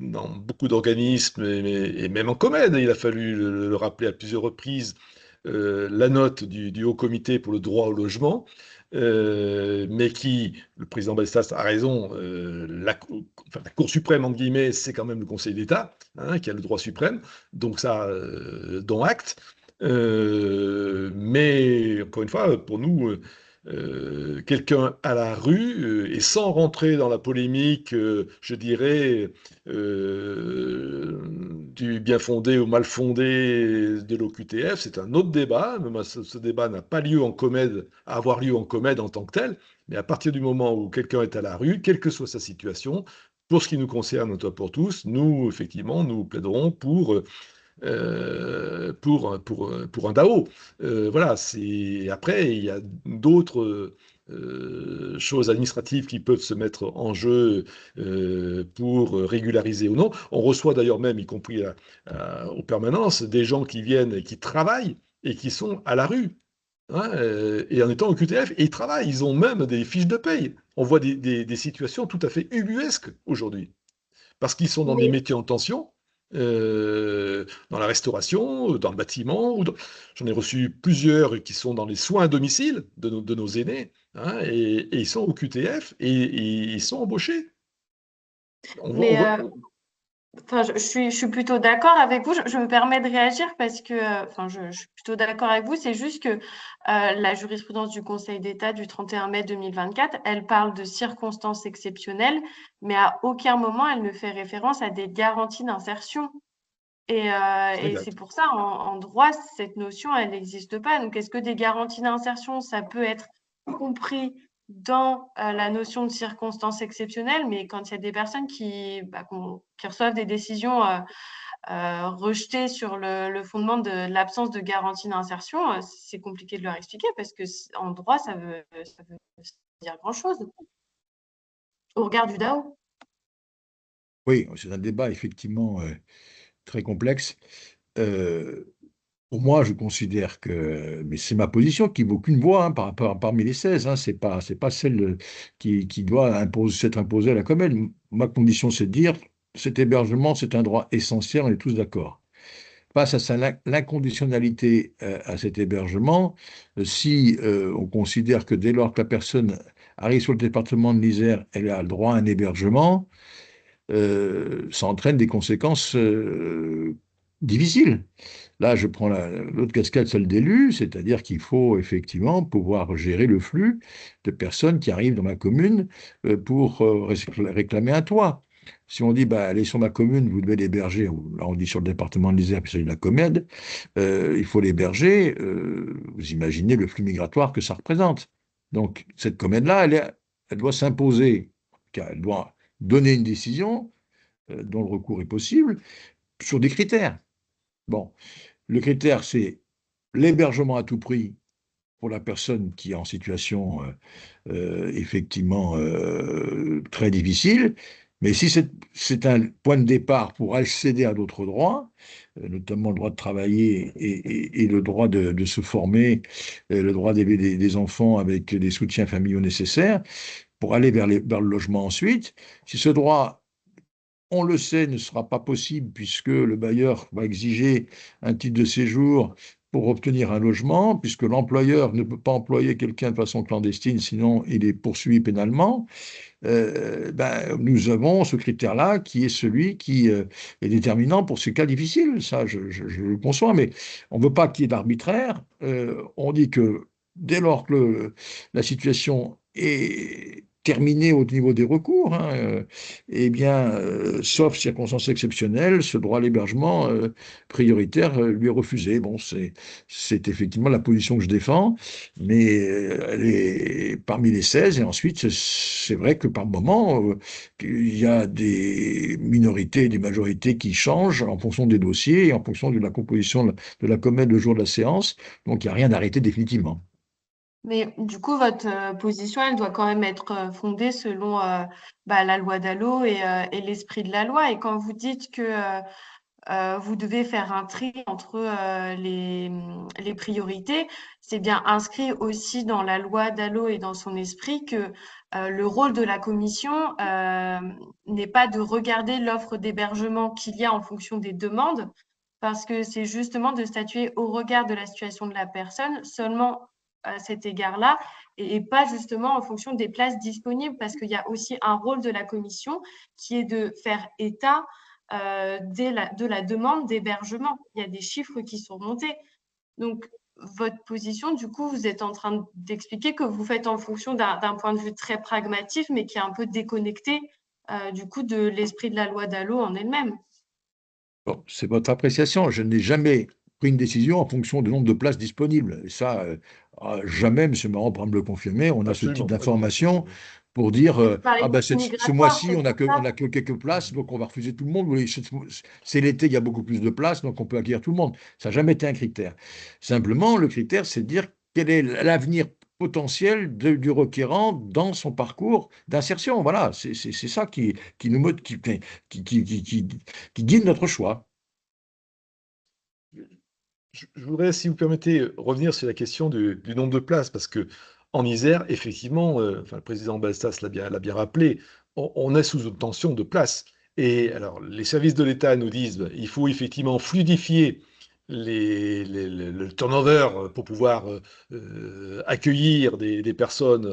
dans beaucoup d'organismes et même en Comède, il a fallu le rappeler à plusieurs reprises, la note du Haut Comité pour le droit au logement, mais le président Ballestas a raison, la Cour suprême, entre guillemets, c'est quand même le Conseil d'État, qui a le droit suprême, donc ça, dont acte. Mais encore une fois, pour nous, quelqu'un à la rue, et sans rentrer dans la polémique, je dirais, du bien fondé ou mal fondé de l'OQTF, c'est un autre débat. Mais ce débat n'a pas lieu en Comède, à avoir lieu en Comède en tant que tel, mais à partir du moment où quelqu'un est à la rue, quelle que soit sa situation, pour ce qui nous concerne, toi pour tous, nous, effectivement, nous plaiderons pour un DAO. Voilà, après, il y a d'autres choses administratives qui peuvent se mettre en jeu pour régulariser ou non. On reçoit d'ailleurs même, y compris aux permanences, des gens qui viennent et qui travaillent et qui sont à la rue. Hein, et en étant au QTF, et ils travaillent, ils ont même des fiches de paye. On voit des situations tout à fait ubuesques aujourd'hui parce qu'ils sont dans des Mais métiers en tension, dans la restauration, dans le bâtiment. J'en ai reçu plusieurs qui sont dans les soins à domicile de nos aînés, hein, et ils sont au QTF et ils sont embauchés. On voit, on Mais voit- enfin, je suis plutôt d'accord avec vous. Je me permets de réagir parce que, enfin, je suis plutôt d'accord avec vous. C'est juste que la jurisprudence du Conseil d'État du 31 mai 2024, elle parle de circonstances exceptionnelles, mais à aucun moment elle ne fait référence à des garanties d'insertion. Et c'est Exact. pour ça, en droit, cette notion, elle n'existe pas. Donc, est-ce que des garanties d'insertion, ça peut être compris dans la notion de circonstances exceptionnelles, mais quand il y a des personnes qui reçoivent des décisions rejetées sur le fondement de l'absence de garantie d'insertion, c'est compliqué de leur expliquer parce que en droit, ça veut dire grand-chose au regard du DAO. Oui, c'est un débat effectivement très complexe. Euh, Pour moi, je considère que, mais c'est ma position qui vaut qu'une voix, hein, parmi les 16, hein, c'est pas celle qui doit s'être imposée à la Comède. Ma condition, c'est de dire, cet hébergement, c'est un droit essentiel, on est tous d'accord. Face à l'inconditionnalité à cet hébergement, si on considère que dès lors que la personne arrive sur le département de l'Isère, elle a le droit à un hébergement, ça entraîne des conséquences difficiles. Là, je prends l'autre casquette, celle d'élu, c'est-à-dire qu'il faut effectivement pouvoir gérer le flux de personnes qui arrivent dans ma commune pour réclamer un toit. Si on dit, bah, allez sur ma commune, vous devez l'héberger, ou là on dit sur le département de l'Isère, puis celui de la Comède, il faut l'héberger, vous imaginez le flux migratoire que ça représente. Donc, cette Comède-là, elle doit s'imposer, car elle doit donner une décision dont le recours est possible, sur des critères. Bon, le critère, c'est l'hébergement à tout prix pour la personne qui est en situation effectivement très difficile. Mais si c'est un point de départ pour accéder à d'autres droits, notamment le droit de travailler et le droit de se former, le droit d'élever des enfants avec des soutiens familiaux nécessaires, pour aller vers le logement ensuite, si ce droit, on le sait, ne sera pas possible puisque le bailleur va exiger un titre de séjour pour obtenir un logement, puisque l'employeur ne peut pas employer quelqu'un de façon clandestine, sinon il est poursuivi pénalement. Nous avons ce critère-là qui est celui qui est déterminant pour ces cas difficiles. Ça, je le conçois, mais on ne veut pas qu'il y ait d'arbitraire. On dit que dès lors que la situation est terminée au niveau des recours, hein, eh bien, sauf circonstances exceptionnelles, ce droit à l'hébergement prioritaire lui est refusé. Bon, c'est effectivement la position que je défends, mais elle est parmi les 16. Et ensuite, c'est vrai que par moment, il y a des minorités et des majorités qui changent en fonction des dossiers et en fonction de la composition de la Comède le jour de la séance. Donc, il n'y a rien d'arrêté définitivement. Mais du coup, votre position, elle doit quand même être fondée selon la loi Dallot et l'esprit de la loi. Et quand vous dites que vous devez faire un tri entre les priorités, c'est bien inscrit aussi dans la loi Dallot et dans son esprit que le rôle de la commission n'est pas de regarder l'offre d'hébergement qu'il y a en fonction des demandes, parce que c'est justement de statuer au regard de la situation de la personne seulement à cet égard-là et pas justement en fonction des places disponibles, parce qu'il y a aussi un rôle de la commission qui est de faire état de la demande d'hébergement. Il y a des chiffres qui sont montés. Donc, votre position, du coup, vous êtes en train d'expliquer que vous faites en fonction d'un point de vue très pragmatique, mais qui est un peu déconnecté du coup de l'esprit de la loi Dallot en elle-même. Bon, c'est votre appréciation. Je n'ai jamais pris une décision en fonction du nombre de places disponibles. Et ça, jamais, M. Marron pourra me le confirmer, on a ce type Absolument. d'information pour dire Vous parlez ah de ben flux ce migratoires, mois-ci, c'est pour ça? on a que quelques places, donc on va refuser tout le monde. Oui, c'est l'été, il y a beaucoup plus de places, donc on peut accueillir tout le monde. Ça n'a jamais été un critère. Simplement, le critère, c'est de dire quel est l'avenir potentiel du requérant dans son parcours d'insertion. Voilà, c'est ça qui guide notre choix. Je voudrais, si vous permettez, revenir sur la question du nombre de places, parce que en Isère, effectivement, enfin, le président Balstas l'a bien rappelé, on est sous une tension de places. Et alors, les services de l'État nous disent il faut effectivement fluidifier le turnover pour pouvoir accueillir des personnes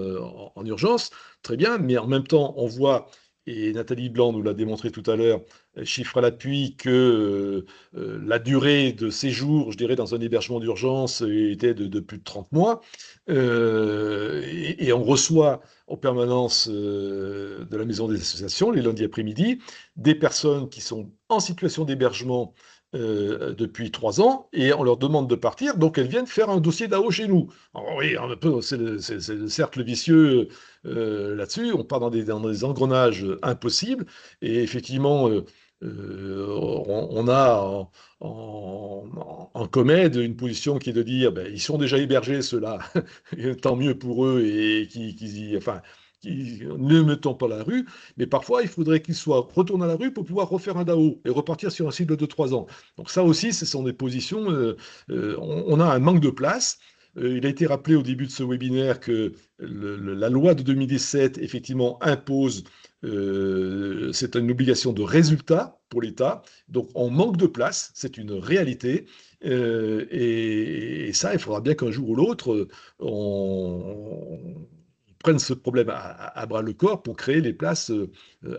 en urgence. Très bien, mais en même temps, on voit, et Nathalie Blanc nous l'a démontré tout à l'heure, chiffre à l'appui, que la durée de séjour, je dirais, dans un hébergement d'urgence était de plus de 30 mois. Et on reçoit en permanence de la maison des associations, les lundis après-midi, des personnes qui sont en situation d'hébergement depuis 3 ans, et on leur demande de partir, donc elles viennent faire un dossier d'AO chez nous. Alors, oui, un peu, c'est le cercle vicieux là-dessus, on part dans des engrenages impossibles, et effectivement, on a en Comède une position qui est de dire ben, ils sont déjà hébergés, ceux-là, tant mieux pour eux, et enfin, ne mettons pas la rue, mais parfois il faudrait qu'ils soient retournés à la rue pour pouvoir refaire un DAO et repartir sur un cycle de 3 ans. Donc ça aussi, ce sont des positions, on a un manque de place. Il a été rappelé au début de ce webinaire que la loi de 2017, effectivement, impose, c'est une obligation de résultat pour l'État, donc on manque de place, c'est une réalité, et ça, il faudra bien qu'un jour ou l'autre, on prenne ce problème à bras le corps pour créer les places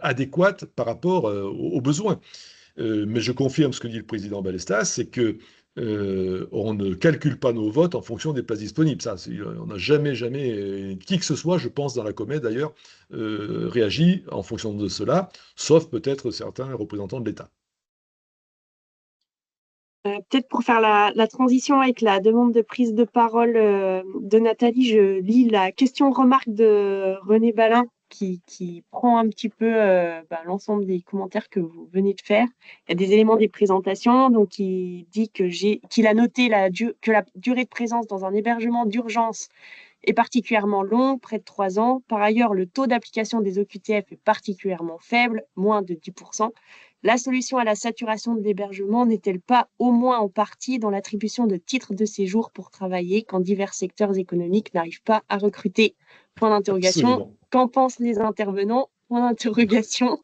adéquates par rapport aux besoins. Mais je confirme ce que dit le président Balestas, c'est que on ne calcule pas nos votes en fonction des places disponibles. Ça, on n'a jamais, qui que ce soit, je pense, dans la Comède d'ailleurs, réagi en fonction de cela, sauf peut-être certains représentants de l'État. Peut-être pour faire la transition avec la demande de prise de parole de Nathalie, je lis la question-remarque de René Balin qui prend un petit peu l'ensemble des commentaires que vous venez de faire. Il y a des éléments des présentations, donc il dit qu'il a noté que la durée de présence dans un hébergement d'urgence est particulièrement longue, près de 3 ans. Par ailleurs, le taux d'application des OQTF est particulièrement faible, moins de 10%. La solution à la saturation de l'hébergement n'est-elle pas au moins en partie dans l'attribution de titres de séjour pour travailler quand divers secteurs économiques n'arrivent pas à recruter? Point d'interrogation. Absolument. Qu'en pensent les intervenants? Point d'interrogation.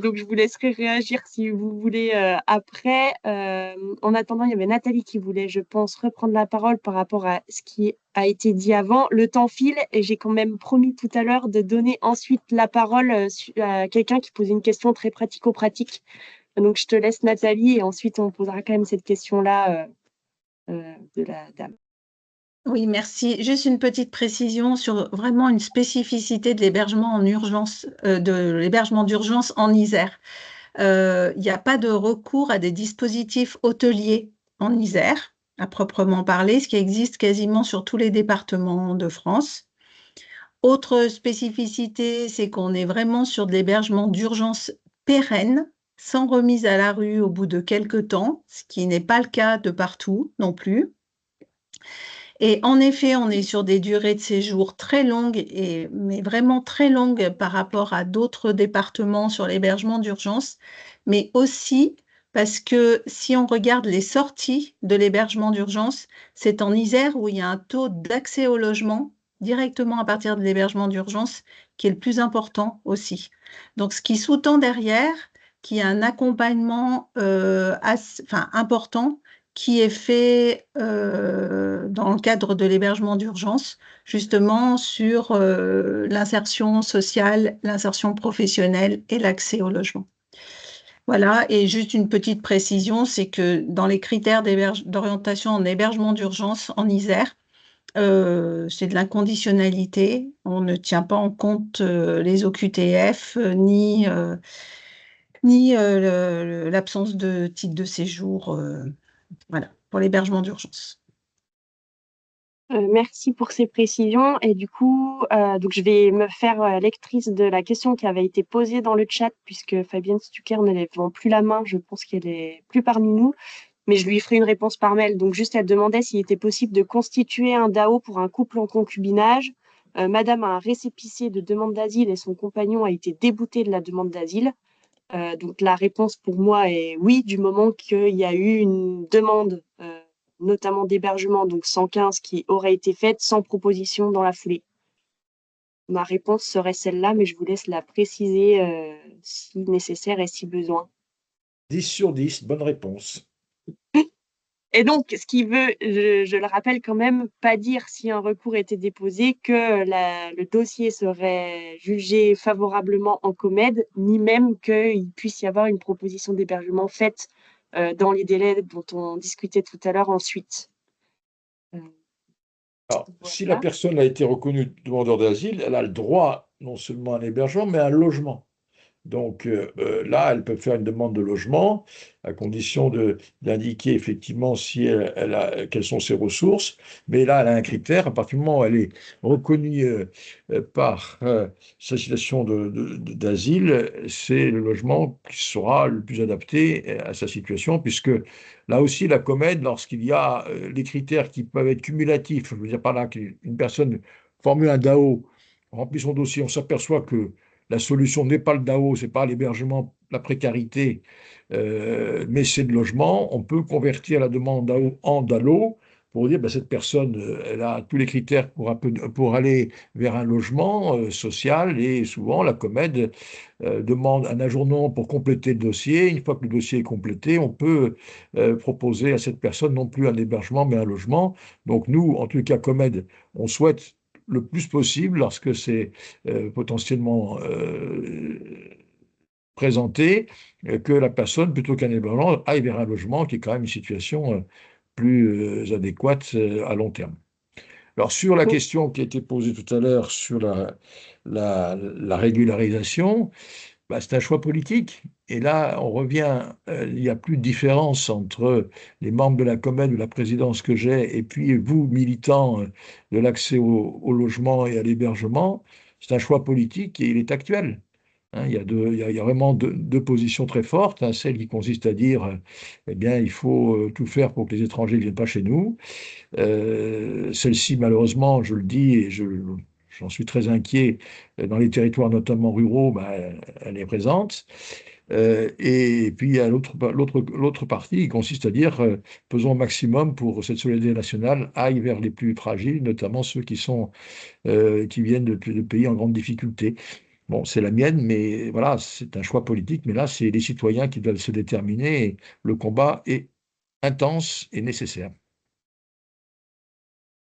Donc, je vous laisserai réagir si vous voulez après. En attendant, il y avait Nathalie qui voulait, je pense, reprendre la parole par rapport à ce qui a été dit avant. Le temps file et j'ai quand même promis tout à l'heure de donner ensuite la parole à quelqu'un qui pose une question très pratico-pratique. Donc, je te laisse, Nathalie, et ensuite, on posera quand même cette question-là de la dame. Oui, merci. Juste une petite précision sur vraiment une spécificité de l'hébergement en urgence, de l'hébergement d'urgence en Isère. Il n'y a pas de recours à des dispositifs hôteliers en Isère, à proprement parler, ce qui existe quasiment sur tous les départements de France. Autre spécificité, c'est qu'on est vraiment sur de l'hébergement d'urgence pérenne, sans remise à la rue au bout de quelques temps, ce qui n'est pas le cas de partout non plus. Et en effet, on est sur des durées de séjour très longues, mais vraiment très longues par rapport à d'autres départements sur l'hébergement d'urgence, mais aussi parce que si on regarde les sorties de l'hébergement d'urgence, c'est en Isère où il y a un taux d'accès au logement directement à partir de l'hébergement d'urgence qui est le plus important aussi. Donc, ce qui sous-tend derrière, qu'il y a un accompagnement important qui est fait dans le cadre de l'hébergement d'urgence, justement sur l'insertion sociale, l'insertion professionnelle et l'accès au logement. Voilà, et juste une petite précision, c'est que dans les critères d'orientation en hébergement d'urgence en Isère, c'est de l'inconditionnalité. On ne tient pas en compte les OQTF ni l'absence de titre de séjour. Voilà, pour l'hébergement d'urgence. Merci pour ces précisions. Et du coup, donc je vais me faire lectrice de la question qui avait été posée dans le chat, puisque Fabienne Stucker ne lève plus la main. Je pense qu'elle est plus parmi nous, mais je lui ferai une réponse par mail. Donc juste, elle demandait s'il était possible de constituer un DAO pour un couple en concubinage. Madame a un récépissé de demande d'asile et son compagnon a été débouté de la demande d'asile. Donc la réponse pour moi est oui, du moment qu'il y a eu une demande, notamment d'hébergement, donc 115, qui aurait été faite sans proposition dans la foulée. Ma réponse serait celle-là, mais je vous laisse la préciser si nécessaire et si besoin. 10 sur 10, bonne réponse. Et donc, ce qui veut, je le rappelle quand même, pas dire si un recours était déposé que le dossier serait jugé favorablement en COMED, ni même qu'il puisse y avoir une proposition d'hébergement faite dans les délais dont on discutait tout à l'heure ensuite. Alors, Voilà. si la personne a été reconnue demandeur d'asile, elle a le droit non seulement à un hébergement, mais à un logement. Donc là, elle peut faire une demande de logement à condition d'indiquer effectivement si quelles sont ses ressources. Mais là, elle a un critère. À partir du moment où elle est reconnue par sa situation d'asile, c'est le logement qui sera le plus adapté à sa situation, puisque là aussi, la COMED, lorsqu'il y a les critères qui peuvent être cumulatifs, je veux dire par là qu'une personne formule un DAO, remplit son dossier, on s'aperçoit que la solution n'est pas le DAO, ce n'est pas l'hébergement, la précarité, mais c'est le logement. On peut convertir la demande DAO en DALO pour dire que cette personne, elle a tous les critères pour aller vers un logement social, et souvent la COMED demande un ajournement pour compléter le dossier. Une fois que le dossier est complété, on peut proposer à cette personne non plus un hébergement mais un logement. Donc nous, en tout cas COMED, on souhaite le plus possible lorsque c'est potentiellement présenté, que la personne, plutôt qu'un hébergement, aille vers un logement qui est quand même une situation plus adéquate à long terme. Alors, sur la question qui a été posée tout à l'heure sur la régularisation, c'est un choix politique. Et là, on revient, il n'y a plus de différence entre les membres de la COMED, de la présidence que j'ai, et puis vous, militants de l'accès au logement et à l'hébergement. C'est un choix politique et il est actuel. Hein, il y a vraiment deux positions très fortes. Hein, celle qui consiste à dire, eh bien, il faut tout faire pour que les étrangers ne viennent pas chez nous. Celle-ci, malheureusement, je le dis et j'en suis très inquiet, dans les territoires notamment ruraux, elle est présente. Et puis il y a l'autre partie qui consiste à dire faisons au maximum pour que cette solidarité nationale aille vers les plus fragiles, notamment ceux qui viennent de pays en grande difficulté. Bon, c'est la mienne, mais voilà, c'est un choix politique. Mais là, c'est les citoyens qui doivent se déterminer. Et le combat est intense et nécessaire.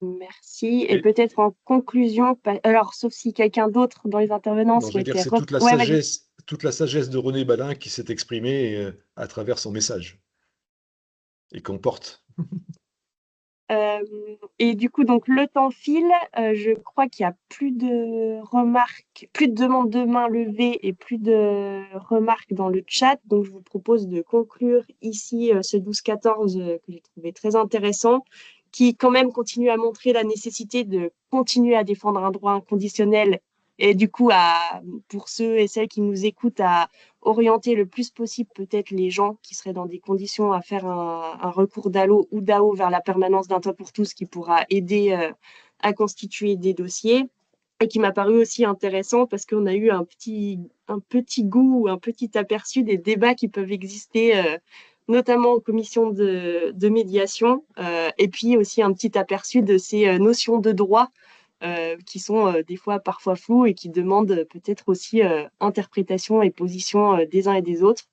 Merci. Et peut-être en conclusion, alors sauf si quelqu'un d'autre dans les intervenants Non, je veux dire, souhaitait... c'est toute la sagesse de René Badin qui s'est exprimée à travers son message et qu'on porte. Et du coup, donc le temps file. Je crois qu'il y a plus de remarques, plus de demandes de main levées et plus de remarques dans le chat. Donc, je vous propose de conclure ici ce 12-14 que j'ai trouvé très intéressant, qui quand même continue à montrer la nécessité de continuer à défendre un droit inconditionnel et du coup, pour ceux et celles qui nous écoutent, à orienter le plus possible peut-être les gens qui seraient dans des conditions à faire un recours d'ALO ou DAO vers la permanence d'un toit pour tous qui pourra aider à constituer des dossiers et qui m'a paru aussi intéressant parce qu'on a eu un petit goût ou un petit aperçu des débats qui peuvent exister notamment en commission de médiation et puis aussi un petit aperçu de ces notions de droit qui sont des fois parfois floues et qui demandent peut-être aussi interprétation et position des uns et des autres.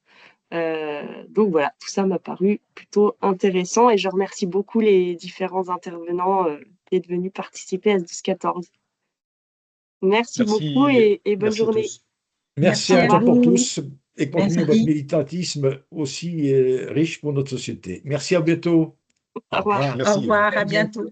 Donc voilà, tout ça m'a paru plutôt intéressant et je remercie beaucoup les différents intervenants d'être venus participer à ce 12-14. Merci beaucoup et bonne journée. Merci à à vous. pour tous et continuez votre Merci. militantisme aussi riche pour notre société. Merci, à bientôt. Au revoir. Merci. Au revoir, à bientôt.